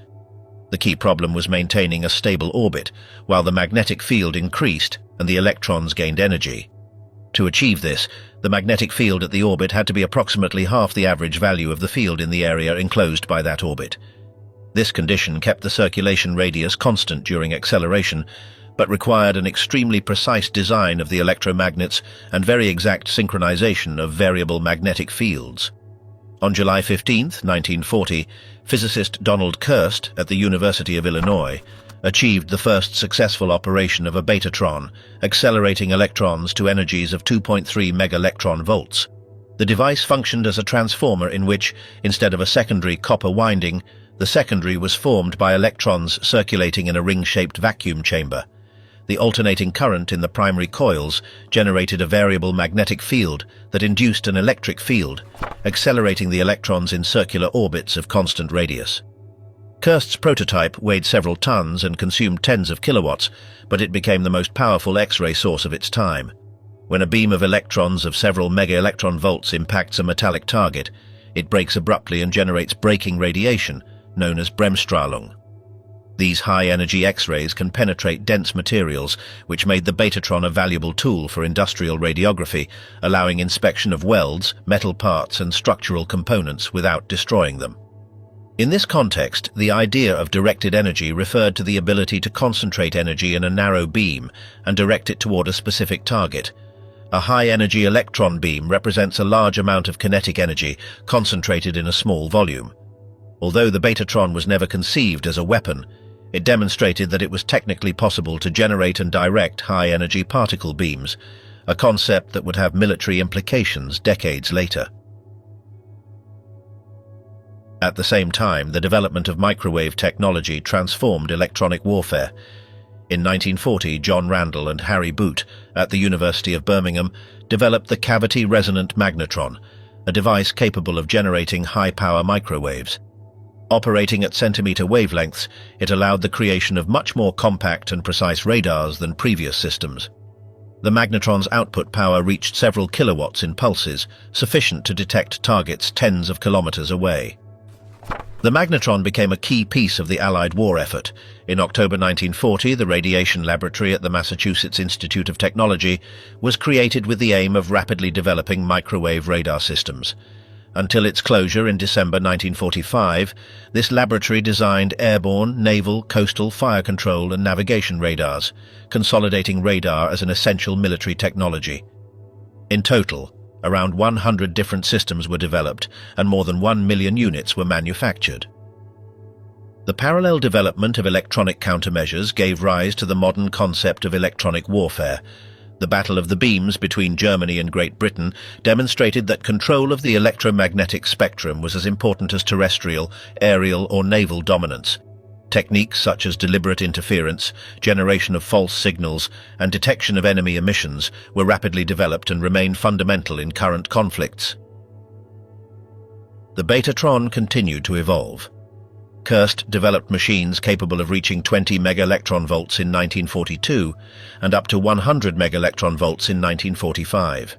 The key problem was maintaining a stable orbit, while the magnetic field increased and the electrons gained energy. To achieve this, the magnetic field at the orbit had to be approximately half the average value of the field in the area enclosed by that orbit. This condition kept the circulation radius constant during acceleration, but required an extremely precise design of the electromagnets and very exact synchronization of variable magnetic fields. On July 15, 1940, physicist Donald Kirst at the University of Illinois achieved the first successful operation of a Betatron, accelerating electrons to energies of 2.3 megaelectron volts. The device functioned as a transformer in which, instead of a secondary copper winding, the secondary was formed by electrons circulating in a ring-shaped vacuum chamber. The alternating current in the primary coils generated a variable magnetic field that induced an electric field, accelerating the electrons in circular orbits of constant radius. Kirst's prototype weighed several tons and consumed tens of kilowatts, but it became the most powerful X-ray source of its time. When a beam of electrons of several mega-electron volts impacts a metallic target, it breaks abruptly and generates braking radiation, known as Bremsstrahlung. These high-energy X-rays can penetrate dense materials, which made the Betatron a valuable tool for industrial radiography, allowing inspection of welds, metal parts, and structural components without destroying them. In this context, the idea of directed energy referred to the ability to concentrate energy in a narrow beam and direct it toward a specific target. A high-energy electron beam represents a large amount of kinetic energy concentrated in a small volume. Although the Betatron was never conceived as a weapon, it demonstrated that it was technically possible to generate and direct high-energy particle beams, a concept that would have military implications decades later. At the same time, the development of microwave technology transformed electronic warfare. In 1940, John Randall and Harry Boot at the University of Birmingham developed the cavity-resonant magnetron, a device capable of generating high-power microwaves. Operating at centimeter wavelengths, it allowed the creation of much more compact and precise radars than previous systems. The magnetron's output power reached several kilowatts in pulses, sufficient to detect targets tens of kilometers away. The magnetron became a key piece of the Allied war effort. In October 1940, the Radiation Laboratory at the Massachusetts Institute of Technology was created with the aim of rapidly developing microwave radar systems. Until its closure in December 1945, this laboratory designed airborne, naval, coastal, fire control and navigation radars, consolidating radar as an essential military technology. In total, around 100 different systems were developed and more than 1 million units were manufactured. The parallel development of electronic countermeasures gave rise to the modern concept of electronic warfare. The Battle of the Beams between Germany and Great Britain demonstrated that control of the electromagnetic spectrum was as important as terrestrial, aerial or naval dominance. Techniques such as deliberate interference, generation of false signals, and detection of enemy emissions were rapidly developed and remain fundamental in current conflicts. The Betatron continued to evolve. Kirst developed machines capable of reaching 20 megaelectron volts in 1942 and up to 100 megaelectron volts in 1945.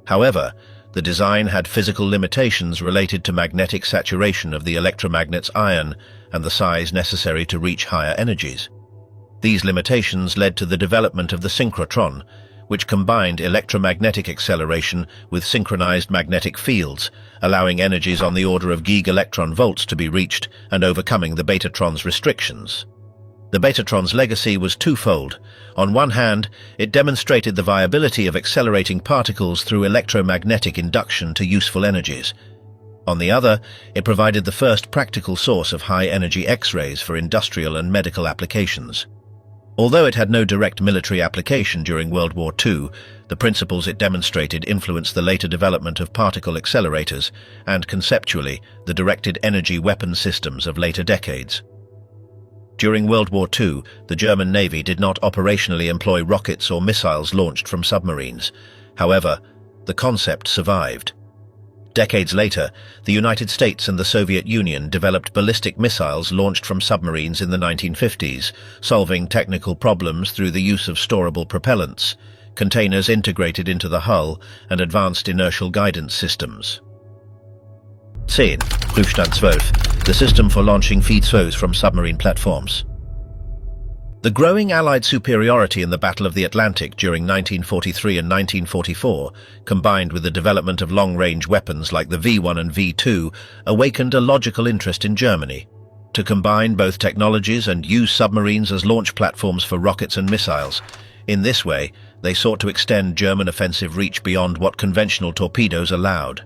However, the design had physical limitations related to magnetic saturation of the electromagnet's ion and the size necessary to reach higher energies. These limitations led to the development of the synchrotron, which combined electromagnetic acceleration with synchronized magnetic fields, allowing energies on the order of giga-electron volts to be reached and overcoming the Betatron's restrictions. The Betatron's legacy was twofold. On one hand, it demonstrated the viability of accelerating particles through electromagnetic induction to useful energies. On the other, it provided the first practical source of high-energy X-rays for industrial and medical applications. Although it had no direct military application during World War II, the principles it demonstrated influenced the later development of particle accelerators and, conceptually, the directed energy weapon systems of later decades. During World War II, the German Navy did not operationally employ rockets or missiles launched from submarines. However, the concept survived. Decades later, the United States and the Soviet Union developed ballistic missiles launched from submarines in the 1950s, solving technical problems through the use of storable propellants, containers integrated into the hull, and advanced inertial guidance systems. 10. Prüfstand 12. The system for launching V2s from submarine platforms. The growing Allied superiority in the Battle of the Atlantic during 1943 and 1944, combined with the development of long-range weapons like the V1 and V2, awakened a logical interest in Germany to combine both technologies and use submarines as launch platforms for rockets and missiles. In this way, they sought to extend German offensive reach beyond what conventional torpedoes allowed.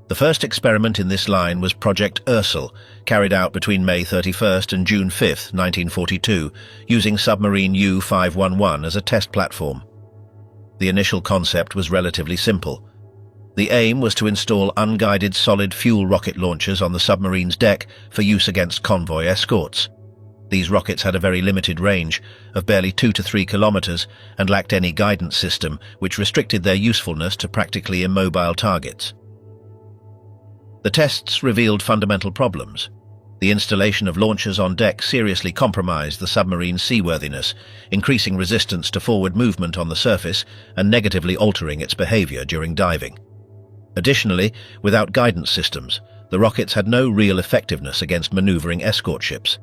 The first experiment in this line was Project Ursel, carried out between May 31st and June 5, 1942, using submarine U-511 as a test platform. The initial concept was relatively simple. The aim was to install unguided solid fuel rocket launchers on the submarine's deck for use against convoy escorts. These rockets had a very limited range of barely 2 to 3 kilometers and lacked any guidance system, which restricted their usefulness to practically immobile targets. The tests revealed fundamental problems. The installation of launchers on deck seriously compromised the submarine's seaworthiness, increasing resistance to forward movement on the surface and negatively altering its behavior during diving. Additionally, without guidance systems, the rockets had no real effectiveness against maneuvering escort ships.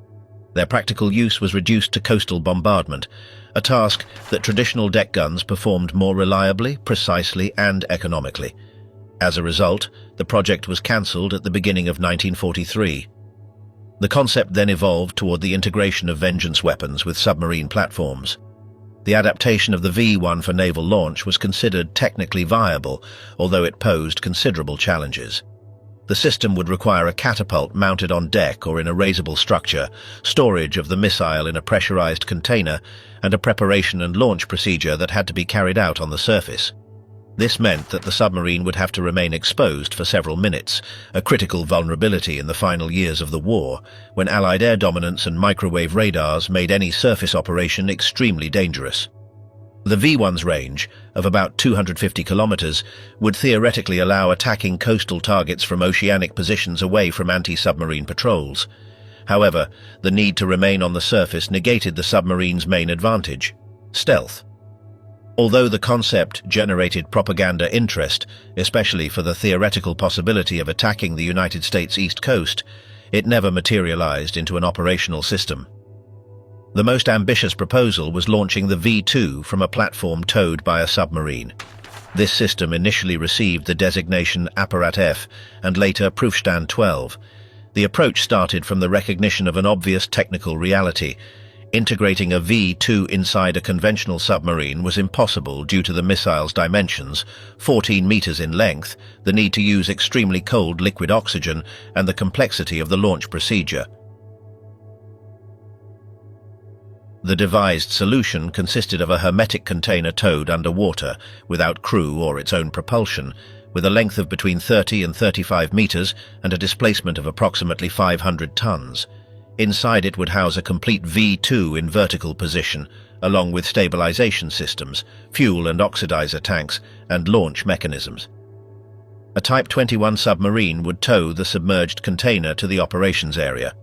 Their practical use was reduced to coastal bombardment, a task that traditional deck guns performed more reliably, precisely, and economically. As a result, the project was cancelled at the beginning of 1943. The concept then evolved toward the integration of Vengeance weapons with submarine platforms. The adaptation of the V-1 for naval launch was considered technically viable, although it posed considerable challenges. The system would require a catapult mounted on deck or in a raisable structure, storage of the missile in a pressurized container, and a preparation and launch procedure that had to be carried out on the surface. This meant that the submarine would have to remain exposed for several minutes, a critical vulnerability in the final years of the war, when Allied air dominance and microwave radars made any surface operation extremely dangerous. The V-1's range, of about 250 kilometers, would theoretically allow attacking coastal targets from oceanic positions away from anti-submarine patrols. However, the need to remain on the surface negated the submarine's main advantage: stealth. Although the concept generated propaganda interest, especially for the theoretical possibility of attacking the United States East Coast, it never materialized into an operational system. The most ambitious proposal was launching the V-2 from a platform towed by a submarine. This system initially received the designation Apparat F and later Prüfstand 12. The approach started from the recognition of an obvious technical reality. Integrating a V-2 inside a conventional submarine was impossible due to the missile's dimensions, 14 meters in length, the need to use extremely cold liquid oxygen, and the complexity of the launch procedure. The devised solution consisted of a hermetic container towed underwater, without crew or its own propulsion, with a length of between 30 and 35 meters and a displacement of approximately 500 tons. Inside it would house a complete V-2 in vertical position, along with stabilization systems, fuel and oxidizer tanks, and launch mechanisms. A Type 21 submarine would tow the submerged container to the operations area.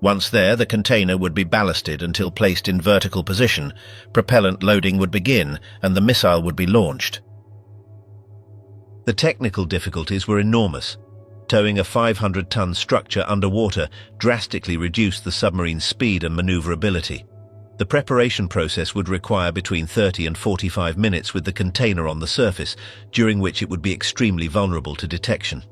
Once there, the container would be ballasted until placed in vertical position, propellant loading would begin, and the missile would be launched. The technical difficulties were enormous. Towing a 500-ton structure underwater drastically reduced the submarine's speed and maneuverability. The preparation process would require between 30 and 45 minutes with the container on the surface, during which it would be extremely vulnerable to detection.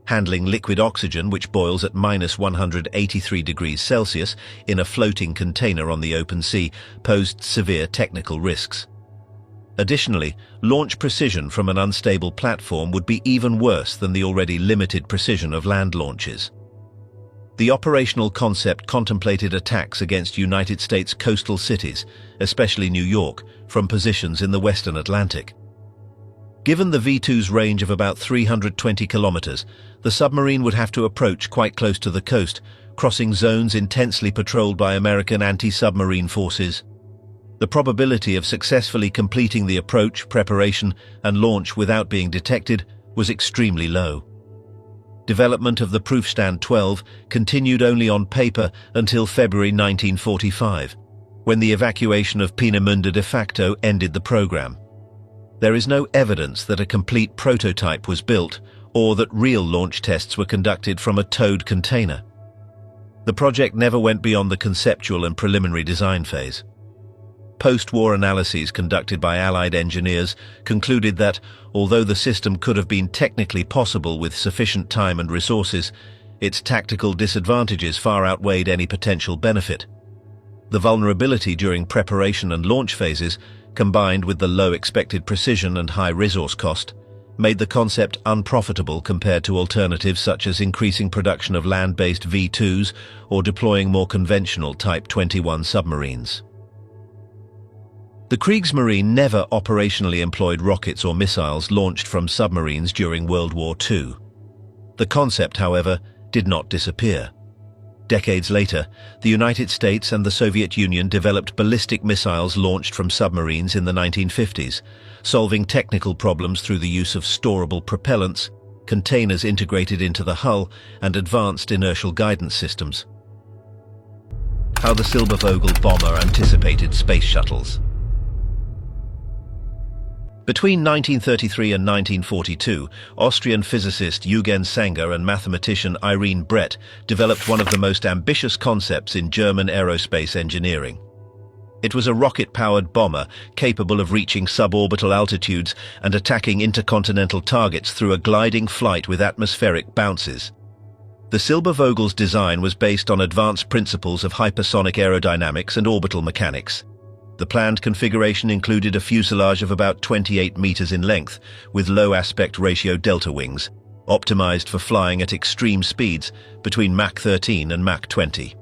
Handling liquid oxygen, which boils at -183 degrees Celsius in a floating container on the open sea, posed severe technical risks. Additionally, launch precision from an unstable platform would be even worse than the already limited precision of land launches. The operational concept contemplated attacks against United States coastal cities, especially New York, from positions in the Western Atlantic. Given the V-2's range of about 320 kilometers, the submarine would have to approach quite close to the coast, crossing zones intensely patrolled by American anti-submarine forces. The probability of successfully completing the approach, preparation, and launch without being detected was extremely low. Development of the Prüfstand 12 continued only on paper until February 1945, when the evacuation of Peenemünde de facto ended the program. There is no evidence that a complete prototype was built or that real launch tests were conducted from a towed container. The project never went beyond the conceptual and preliminary design phase. Post-war analyses conducted by Allied engineers concluded that, although the system could have been technically possible with sufficient time and resources, its tactical disadvantages far outweighed any potential benefit. The vulnerability during preparation and launch phases, combined with the low expected precision and high resource cost, made the concept unprofitable compared to alternatives such as increasing production of land-based V-2s or deploying more conventional Type 21 submarines. The Kriegsmarine never operationally employed rockets or missiles launched from submarines during World War II. The concept, however, did not disappear. Decades later, the United States and the Soviet Union developed ballistic missiles launched from submarines in the 1950s, solving technical problems through the use of storable propellants, containers integrated into the hull, and advanced inertial guidance systems. How the Silbervogel bomber anticipated space shuttles. Between 1933 and 1942, Austrian physicist Eugen Sanger and mathematician Irene Brett developed one of the most ambitious concepts in German aerospace engineering. It was a rocket-powered bomber capable of reaching suborbital altitudes and attacking intercontinental targets through a gliding flight with atmospheric bounces. The Silbervogel's design was based on advanced principles of hypersonic aerodynamics and orbital mechanics. The planned configuration included a fuselage of about 28 meters in length, with low aspect ratio delta wings, optimized for flying at extreme speeds between Mach 13 and Mach 20.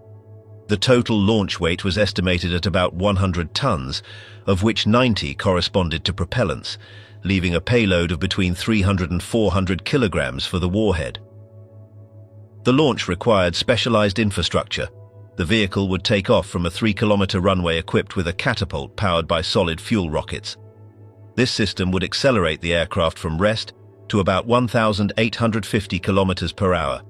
The total launch weight was estimated at about 100 tons, of which 90 corresponded to propellants, leaving a payload of between 300 and 400 kilograms for the warhead. The launch required specialized infrastructure. The vehicle would take off from a 3-kilometer runway equipped with a catapult powered by solid fuel rockets. This system would accelerate the aircraft from rest to about 1,850 kilometers per hour.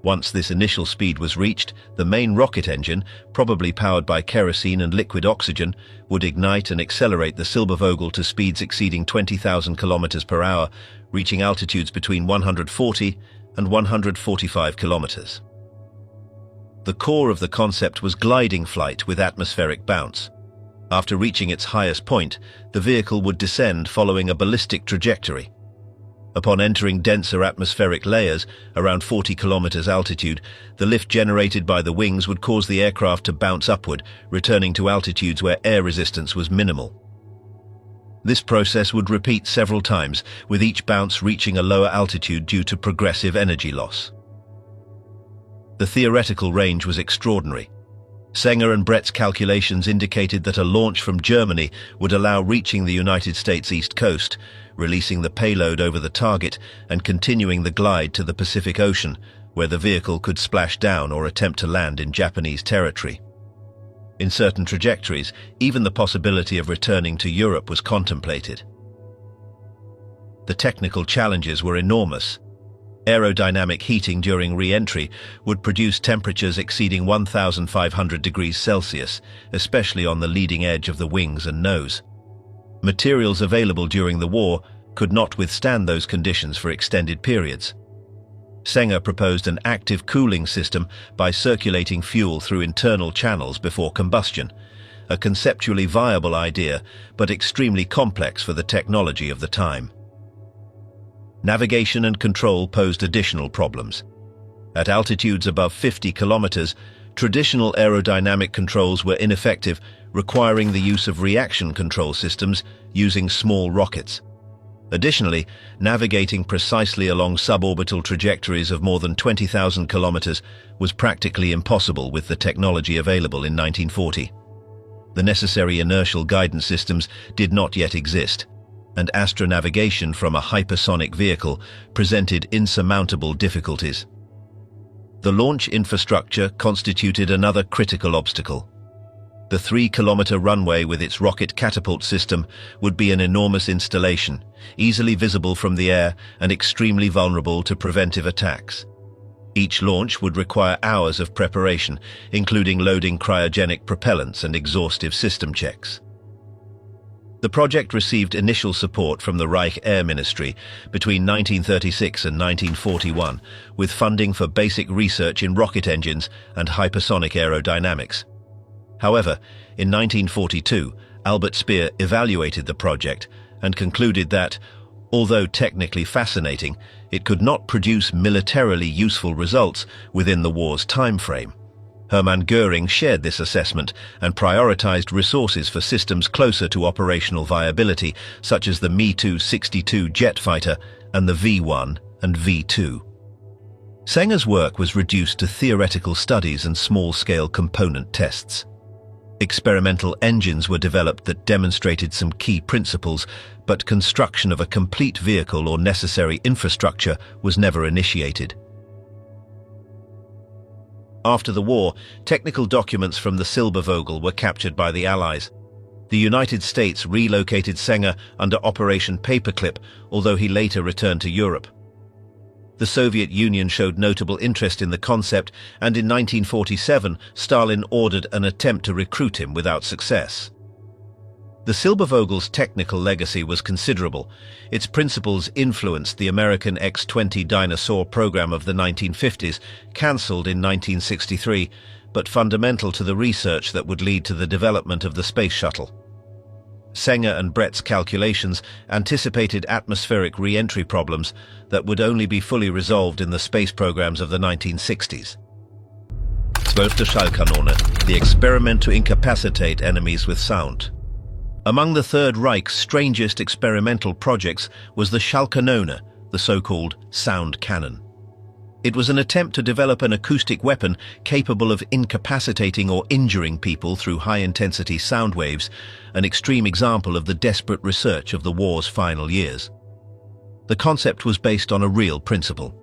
Once this initial speed was reached, the main rocket engine, probably powered by kerosene and liquid oxygen, would ignite and accelerate the Silbervogel to speeds exceeding 20,000 kilometers per hour, reaching altitudes between 140 and 145 kilometers. The core of the concept was gliding flight with atmospheric bounce. After reaching its highest point, the vehicle would descend following a ballistic trajectory. Upon entering denser atmospheric layers, around 40 kilometers altitude, the lift generated by the wings would cause the aircraft to bounce upward, returning to altitudes where air resistance was minimal. This process would repeat several times, with each bounce reaching a lower altitude due to progressive energy loss. The theoretical range was extraordinary. Sanger and Brett's calculations indicated that a launch from Germany would allow reaching the United States East Coast, releasing the payload over the target and continuing the glide to the Pacific Ocean, where the vehicle could splash down or attempt to land in Japanese territory. In certain trajectories, even the possibility of returning to Europe was contemplated. The technical challenges were enormous. Aerodynamic heating during re-entry would produce temperatures exceeding 1,500 degrees Celsius, especially on the leading edge of the wings and nose. Materials available during the war could not withstand those conditions for extended periods. Sanger proposed an active cooling system by circulating fuel through internal channels before combustion, a conceptually viable idea, but extremely complex for the technology of the time. Navigation and control posed additional problems. At altitudes above 50 kilometers, traditional aerodynamic controls were ineffective, requiring the use of reaction control systems using small rockets. Additionally, navigating precisely along suborbital trajectories of more than 20,000 kilometers was practically impossible with the technology available in 1940. The necessary inertial guidance systems did not yet exist, and astronavigation from a hypersonic vehicle presented insurmountable difficulties. The launch infrastructure constituted another critical obstacle. The 3-kilometer runway with its rocket catapult system would be an enormous installation, easily visible from the air and extremely vulnerable to preventive attacks. Each launch would require hours of preparation, including loading cryogenic propellants and exhaustive system checks. The project received initial support from the Reich Air Ministry between 1936 and 1941, with funding for basic research in rocket engines and hypersonic aerodynamics. However, in 1942, Albert Speer evaluated the project and concluded that, although technically fascinating, it could not produce militarily useful results within the war's time frame. Hermann Göring shared this assessment and prioritized resources for systems closer to operational viability, such as the Me-262 jet fighter and the V-1 and V-2. Sanger's work was reduced to theoretical studies and small-scale component tests. Experimental engines were developed that demonstrated some key principles, but construction of a complete vehicle or necessary infrastructure was never initiated. After the war, technical documents from the Silbervogel were captured by the Allies. The United States relocated Sänger under Operation Paperclip, although he later returned to Europe. The Soviet Union showed notable interest in the concept, and in 1947 Stalin ordered an attempt to recruit him without success. The Silbervogel's technical legacy was considerable. Its principles influenced the American X-20 Dinosaur program of the 1950s, cancelled in 1963, but fundamental to the research that would lead to the development of the space shuttle. Sänger and Brett's calculations anticipated atmospheric re-entry problems that would only be fully resolved in the space programs of the 1960s. 12. Schallkanone, the experiment to incapacitate enemies with sound. Among the Third Reich's strangest experimental projects was the Schallkanone, the so-called sound cannon. It was an attempt to develop an acoustic weapon capable of incapacitating or injuring people through high-intensity sound waves, an extreme example of the desperate research of the war's final years. The concept was based on a real principle.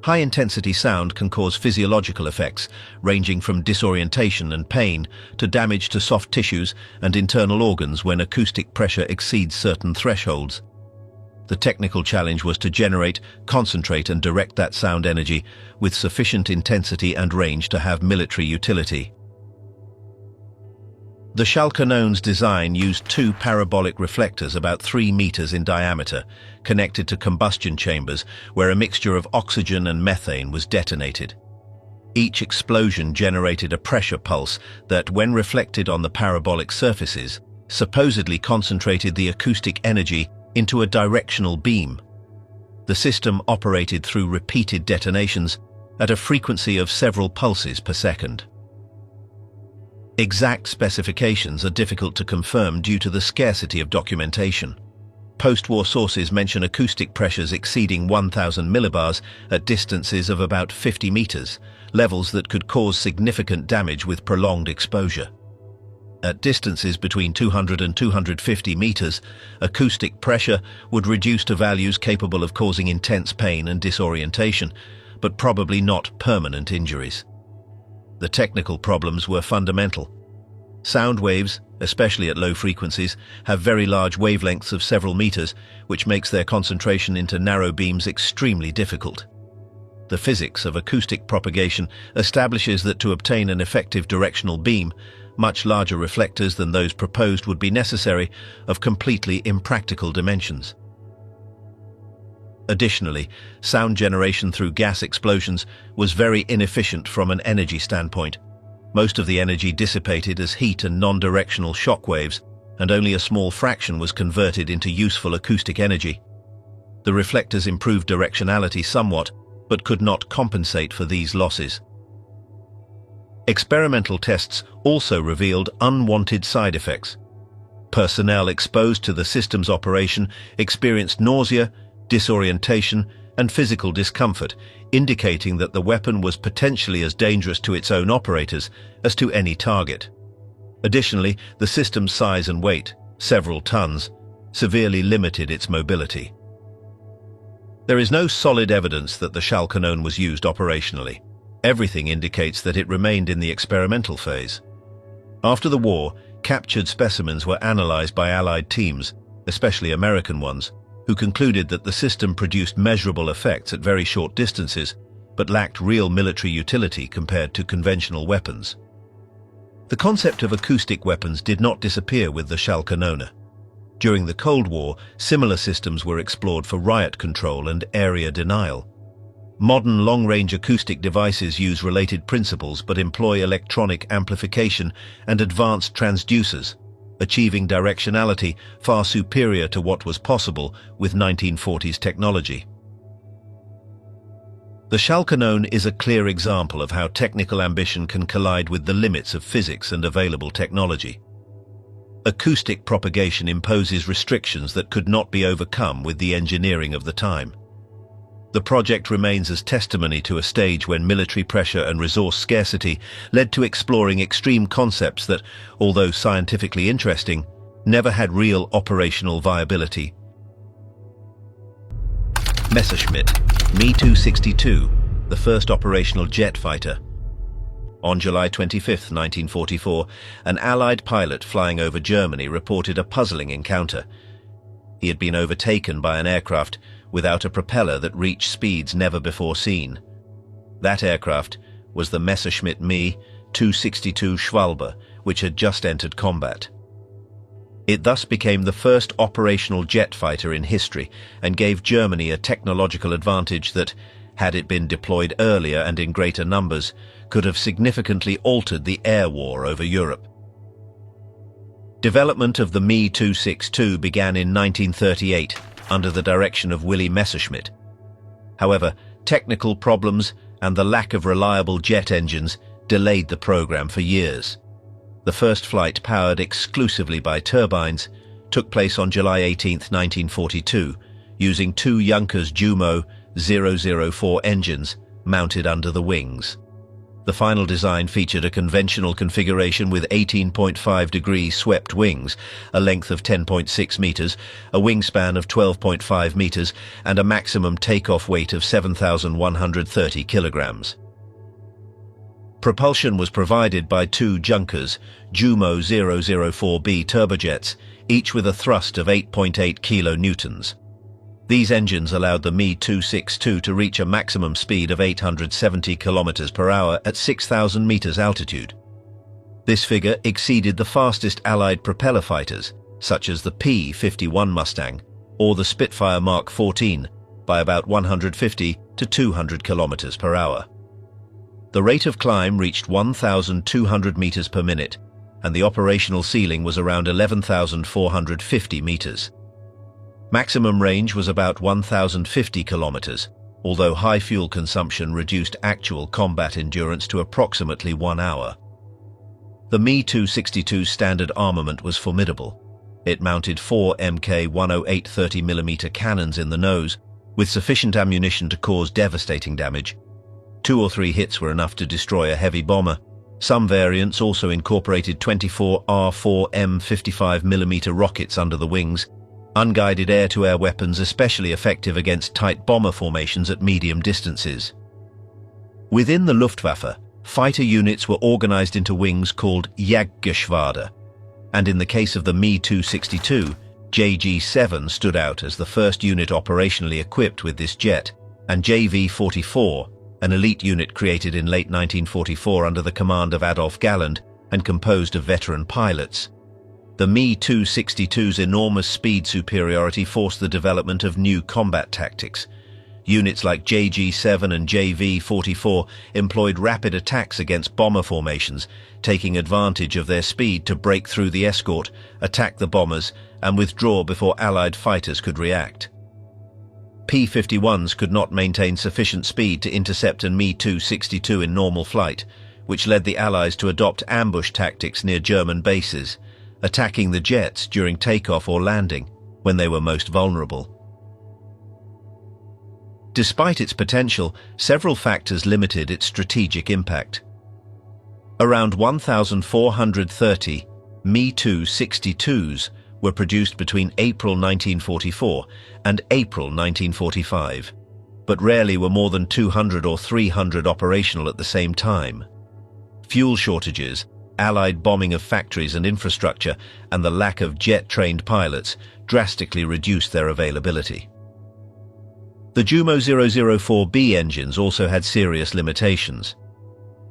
High-intensity sound can cause physiological effects, ranging from disorientation and pain to damage to soft tissues and internal organs when acoustic pressure exceeds certain thresholds. The technical challenge was to generate, concentrate and direct that sound energy with sufficient intensity and range to have military utility. The Schallkanone's design used two parabolic reflectors about 3 meters in diameter, connected to combustion chambers where a mixture of oxygen and methane was detonated. Each explosion generated a pressure pulse that, when reflected on the parabolic surfaces, supposedly concentrated the acoustic energy into a directional beam. The system operated through repeated detonations at a frequency of several pulses per second. Exact specifications are difficult to confirm due to the scarcity of documentation. Post-war sources mention acoustic pressures exceeding 1,000 millibars at distances of about 50 meters, levels that could cause significant damage with prolonged exposure. At distances between 200 and 250 meters, acoustic pressure would reduce to values capable of causing intense pain and disorientation, but probably not permanent injuries. The technical problems were fundamental. Sound waves, especially at low frequencies, have very large wavelengths of several meters, which makes their concentration into narrow beams extremely difficult. The physics of acoustic propagation establishes that to obtain an effective directional beam, much larger reflectors than those proposed would be necessary, of completely impractical dimensions. Additionally, sound generation through gas explosions was very inefficient from an energy standpoint. Most of the energy dissipated as heat and non-directional shock waves, and only a small fraction was converted into useful acoustic energy. The reflectors improved directionality somewhat, but could not compensate for these losses. Experimental tests also revealed unwanted side effects. Personnel exposed to the system's operation experienced nausea, disorientation, and physical discomfort, indicating that the weapon was potentially as dangerous to its own operators as to any target. Additionally, the system's size and weight, several tons, severely limited its mobility. There is no solid evidence that the Schallkanone was used operationally. Everything indicates that it remained in the experimental phase. After the war, captured specimens were analyzed by Allied teams, especially American ones, who concluded that the system produced measurable effects at very short distances, but lacked real military utility compared to conventional weapons. The concept of acoustic weapons did not disappear with the Schallkanone. During the Cold War, similar systems were explored for riot control and area denial. Modern long-range acoustic devices use related principles but employ electronic amplification and advanced transducers, achieving directionality far superior to what was possible with 1940s technology. The Schallkanone is a clear example of how technical ambition can collide with the limits of physics and available technology. Acoustic propagation imposes restrictions that could not be overcome with the engineering of the time. The project remains as testimony to a stage when military pressure and resource scarcity led to exploring extreme concepts that, although scientifically interesting, never had real operational viability. Messerschmitt, Me-262, the first operational jet fighter. On July 25, 1944, an Allied pilot flying over Germany reported a puzzling encounter. He had been overtaken by an aircraft without a propeller that reached speeds never before seen. That aircraft was the Messerschmitt Me-262 Schwalbe, which had just entered combat. It thus became the first operational jet fighter in history and gave Germany a technological advantage that, had it been deployed earlier and in greater numbers, could have significantly altered the air war over Europe. Development of the Me-262 began in 1938 under the direction of Willy Messerschmitt. However, technical problems and the lack of reliable jet engines delayed the program for years. The first flight, powered exclusively by turbines, took place on July 18, 1942, using two Junkers Jumo 004 engines mounted under the wings. The final design featured a conventional configuration with 18.5-degree swept wings, a length of 10.6 meters, a wingspan of 12.5 meters, and a maximum takeoff weight of 7,130 kilograms. Propulsion was provided by two Junkers Jumo 004B turbojets, each with a thrust of 8.8 kilonewtons. These engines allowed the Me-262 to reach a maximum speed of 870 kilometers per hour at 6,000 meters altitude. This figure exceeded the fastest Allied propeller fighters, such as the P-51 Mustang or the Spitfire Mark 14, by about 150 to 200 kilometers per hour. The rate of climb reached 1,200 meters per minute, and the operational ceiling was around 11,450 meters. Maximum range was about 1,050 kilometers, although high fuel consumption reduced actual combat endurance to approximately 1 hour. The Me-262's standard armament was formidable. It mounted 4 Mk-108 30mm cannons in the nose, with sufficient ammunition to cause devastating damage. 2 or 3 hits were enough to destroy a heavy bomber. Some variants also incorporated 24 R4 M55mm rockets under the wings, unguided air-to-air weapons especially effective against tight bomber formations at medium distances. Within the Luftwaffe, fighter units were organized into wings called Jagdgeschwader, and in the case of the Me-262, JG-7 stood out as the first unit operationally equipped with this jet, and JV-44, an elite unit created in late 1944 under the command of Adolf Galland and composed of veteran pilots. The Me-262's enormous speed superiority forced the development of new combat tactics. Units like JG-7 and JV-44 employed rapid attacks against bomber formations, taking advantage of their speed to break through the escort, attack the bombers, and withdraw before Allied fighters could react. P-51s could not maintain sufficient speed to intercept a Me-262 in normal flight, which led the Allies to adopt ambush tactics near German bases, attacking the jets during takeoff or landing, when they were most vulnerable. Despite its potential, several factors limited its strategic impact. Around 1,430 Me-262s were produced between April 1944 and April 1945, but rarely were more than 200 or 300 operational at the same time. Fuel shortages, Allied bombing of factories and infrastructure, and the lack of jet-trained pilots drastically reduced their availability. The Jumo 004B engines also had serious limitations.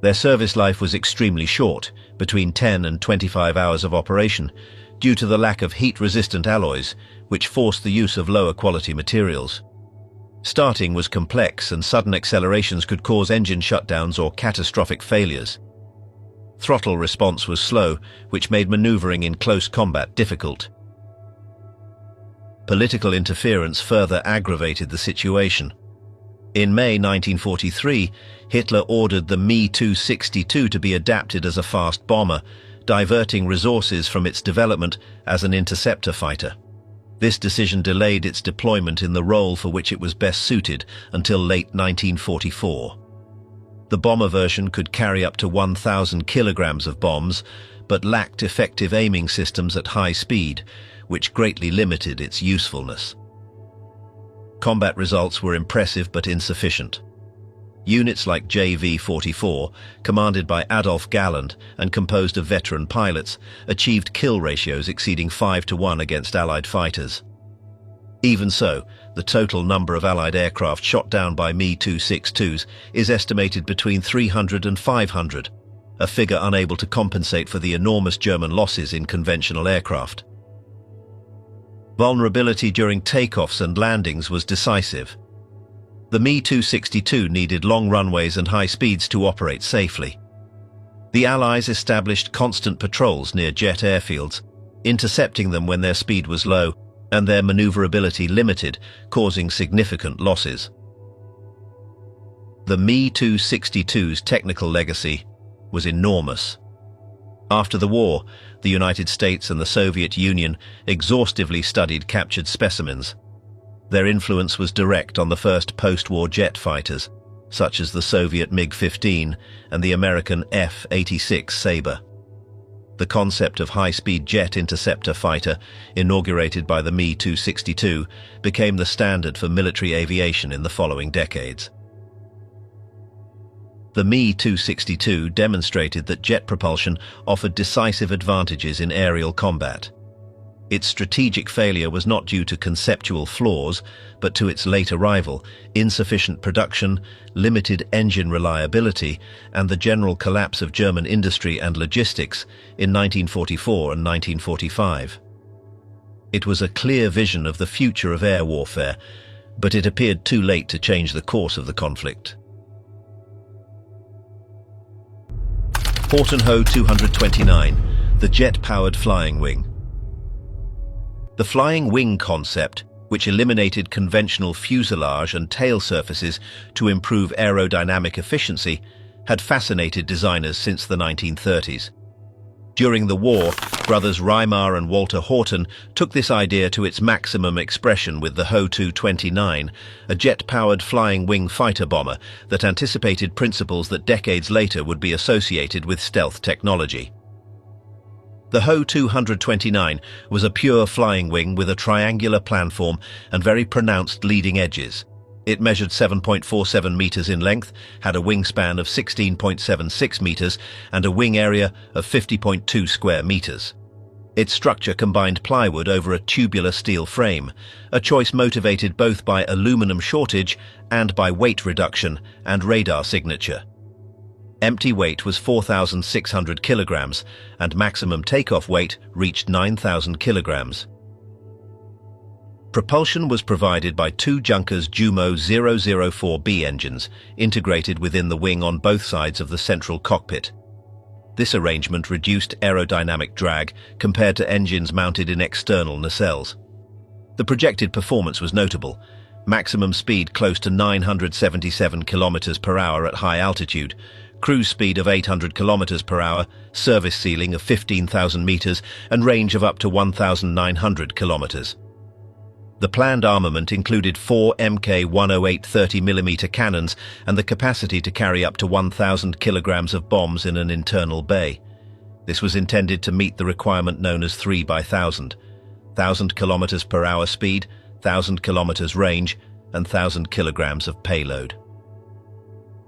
Their service life was extremely short, between 10 and 25 hours of operation, due to the lack of heat-resistant alloys, which forced the use of lower-quality materials. Starting was complex, and sudden accelerations could cause engine shutdowns or catastrophic failures. Throttle response was slow, which made maneuvering in close combat difficult. Political interference further aggravated the situation. In May 1943, Hitler ordered the Me-262 to be adapted as a fast bomber, diverting resources from its development as an interceptor fighter. This decision delayed its deployment in the role for which it was best suited until late 1944. The bomber version could carry up to 1,000 kilograms of bombs, but lacked effective aiming systems at high speed, which greatly limited its usefulness. Combat results were impressive but insufficient. Units like JV-44, commanded by Adolf Galland and composed of veteran pilots, achieved kill ratios exceeding 5-to-1 against Allied fighters. Even so, the total number of Allied aircraft shot down by Me-262s is estimated between 300 and 500, a figure unable to compensate for the enormous German losses in conventional aircraft. Vulnerability during takeoffs and landings was decisive. The Me-262 needed long runways and high speeds to operate safely. The Allies established constant patrols near jet airfields, intercepting them when their speed was low and their maneuverability limited, causing significant losses. The Me-262's technical legacy was enormous. After the war, the United States and the Soviet Union exhaustively studied captured specimens. Their influence was direct on the first post-war jet fighters, such as the Soviet MiG-15 and the American F-86 Sabre. The concept of high-speed jet interceptor fighter, inaugurated by the Me-262, became the standard for military aviation in the following decades. The Me-262 demonstrated that jet propulsion offered decisive advantages in aerial combat. Its strategic failure was not due to conceptual flaws, but to its late arrival, insufficient production, limited engine reliability, and the general collapse of German industry and logistics in 1944 and 1945. It was a clear vision of the future of air warfare, but it appeared too late to change the course of the conflict. Horton-Ho 229, the jet-powered flying wing. The flying wing concept, which eliminated conventional fuselage and tail surfaces to improve aerodynamic efficiency, had fascinated designers since the 1930s. During the war, brothers Reimar and Walter Horton took this idea to its maximum expression with the Ho 229, a jet-powered flying wing fighter bomber that anticipated principles that decades later would be associated with stealth technology. The Ho 229 was a pure flying wing with a triangular planform and very pronounced leading edges. It measured 7.47 meters in length, had a wingspan of 16.76 meters, and a wing area of 50.2 square meters. Its structure combined plywood over a tubular steel frame, a choice motivated both by aluminum shortage and by weight reduction and radar signature. Empty weight was 4,600 kilograms, and maximum takeoff weight reached 9,000 kilograms. Propulsion was provided by two Junkers Jumo 004B engines, integrated within the wing on both sides of the central cockpit. This arrangement reduced aerodynamic drag compared to engines mounted in external nacelles. The projected performance was notable. Maximum speed close to 977 kilometers per hour at high altitude, cruise speed of 800 kilometers per hour, service ceiling of 15,000 meters, and range of up to 1,900 kilometers. The planned armament included 4 Mk108 30mm cannons and the capacity to carry up to 1,000 kilograms of bombs in an internal bay. This was intended to meet the requirement known as 3 by 1,000, 1,000 kilometers per hour speed, 1,000 kilometers range, and 1,000 kilograms of payload.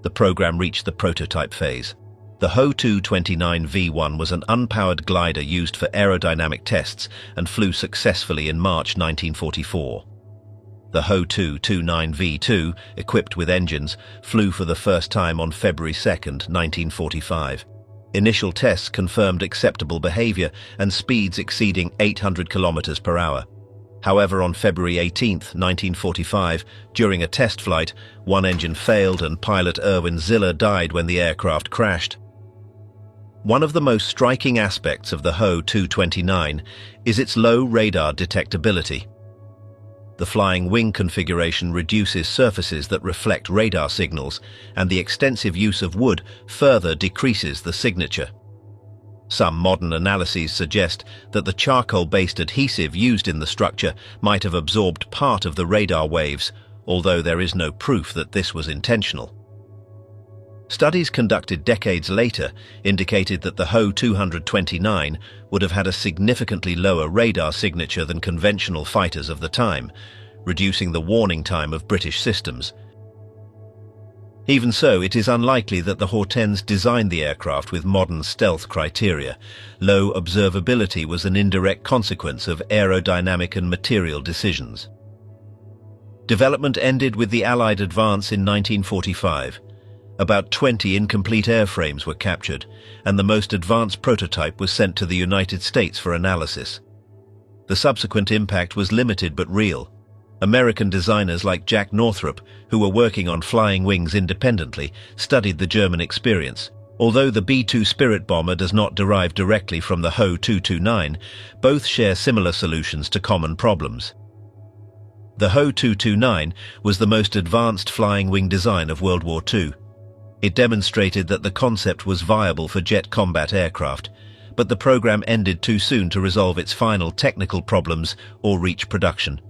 The program reached the prototype phase. The Ho 229 V1 was an unpowered glider used for aerodynamic tests and flew successfully in March 1944. The Ho 229 V2, equipped with engines, flew for the first time on February 2, 1945. Initial tests confirmed acceptable behavior and speeds exceeding 800 kilometers per hour. However, on February 18, 1945, during a test flight, one engine failed and pilot Erwin Ziller died when the aircraft crashed. One of the most striking aspects of the Ho 229 is its low radar detectability. The flying wing configuration reduces surfaces that reflect radar signals, and the extensive use of wood further decreases the signature. Some modern analyses suggest that the charcoal-based adhesive used in the structure might have absorbed part of the radar waves, although there is no proof that this was intentional. Studies conducted decades later indicated that the Ho-229 would have had a significantly lower radar signature than conventional fighters of the time, reducing the warning time of British systems. Even so, it is unlikely that the Hortense designed the aircraft with modern stealth criteria. Low observability was an indirect consequence of aerodynamic and material decisions. Development ended with the Allied advance in 1945. About 20 incomplete airframes were captured, and the most advanced prototype was sent to the United States for analysis. The subsequent impact was limited but real. American designers like Jack Northrop, who were working on flying wings independently, studied the German experience. Although the B-2 Spirit bomber does not derive directly from the Ho-229, both share similar solutions to common problems. The Ho-229 was the most advanced flying wing design of World War II. It demonstrated that the concept was viable for jet combat aircraft, but the program ended too soon to resolve its final technical problems or reach production.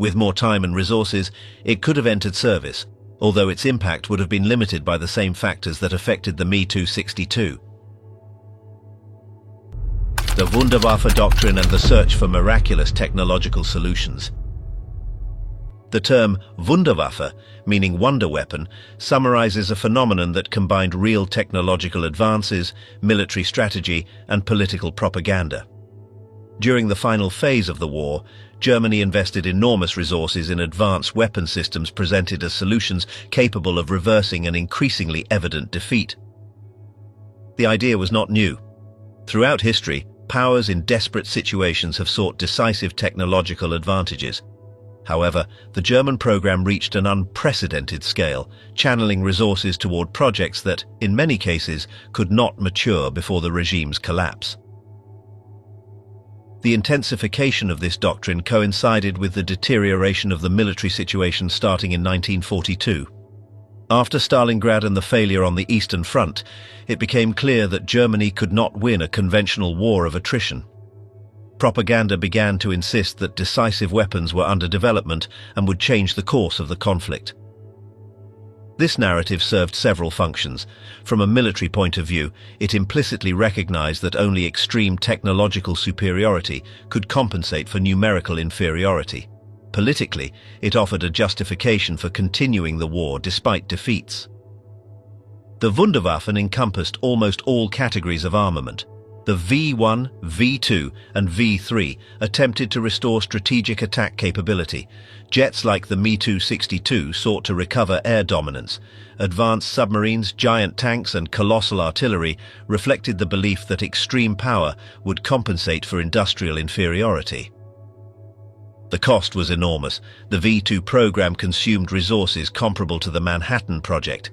With more time and resources, it could have entered service, although its impact would have been limited by the same factors that affected the Me-262. The Wunderwaffe doctrine and the search for miraculous technological solutions. The term Wunderwaffe, meaning wonder weapon, summarizes a phenomenon that combined real technological advances, military strategy, and political propaganda. During the final phase of the war, Germany invested enormous resources in advanced weapon systems presented as solutions capable of reversing an increasingly evident defeat. The idea was not new. Throughout history, powers in desperate situations have sought decisive technological advantages. However, the German program reached an unprecedented scale, channeling resources toward projects that, in many cases, could not mature before the regime's collapse. The intensification of this doctrine coincided with the deterioration of the military situation starting in 1942. After Stalingrad and the failure on the Eastern Front, it became clear that Germany could not win a conventional war of attrition. Propaganda began to insist that decisive weapons were under development and would change the course of the conflict. This narrative served several functions. From a military point of view, it implicitly recognized that only extreme technological superiority could compensate for numerical inferiority. Politically, it offered a justification for continuing the war despite defeats. The Wunderwaffen encompassed almost all categories of armament. The V-1, V-2, and V-3 attempted to restore strategic attack capability. Jets like the Me-262 sought to recover air dominance. Advanced submarines, giant tanks, and colossal artillery reflected the belief that extreme power would compensate for industrial inferiority. The cost was enormous. The V-2 program consumed resources comparable to the Manhattan Project.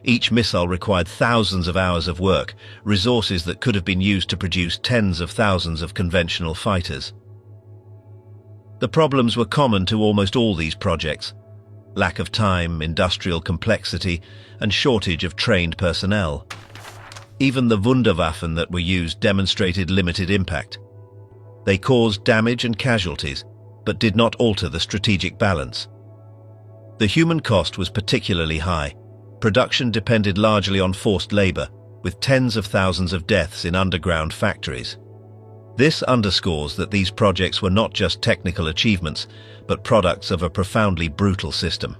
Each missile required thousands of hours of work, resources that could have been used to produce tens of thousands of conventional fighters. The problems were common to almost all these projects: lack of time, industrial complexity, and shortage of trained personnel. Even the Wunderwaffen that were used demonstrated limited impact. They caused damage and casualties, but did not alter the strategic balance. The human cost was particularly high. Production depended largely on forced labor, with tens of thousands of deaths in underground factories. This underscores that these projects were not just technical achievements, but products of a profoundly brutal system.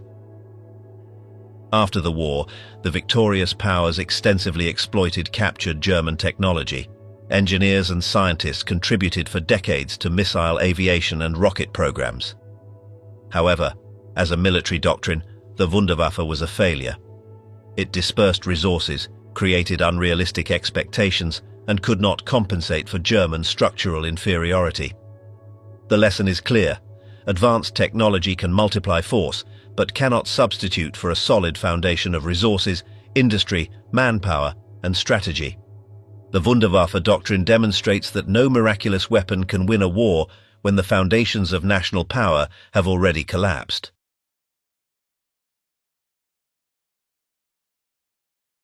After the war, the victorious powers extensively exploited captured German technology. Engineers and scientists contributed for decades to missile aviation and rocket programs. However, as a military doctrine, the Wunderwaffe was a failure. It dispersed resources, created unrealistic expectations, and could not compensate for German structural inferiority. The lesson is clear: advanced technology can multiply force, but cannot substitute for a solid foundation of resources, industry, manpower, and strategy. The Wunderwaffe doctrine demonstrates that no miraculous weapon can win a war when the foundations of national power have already collapsed.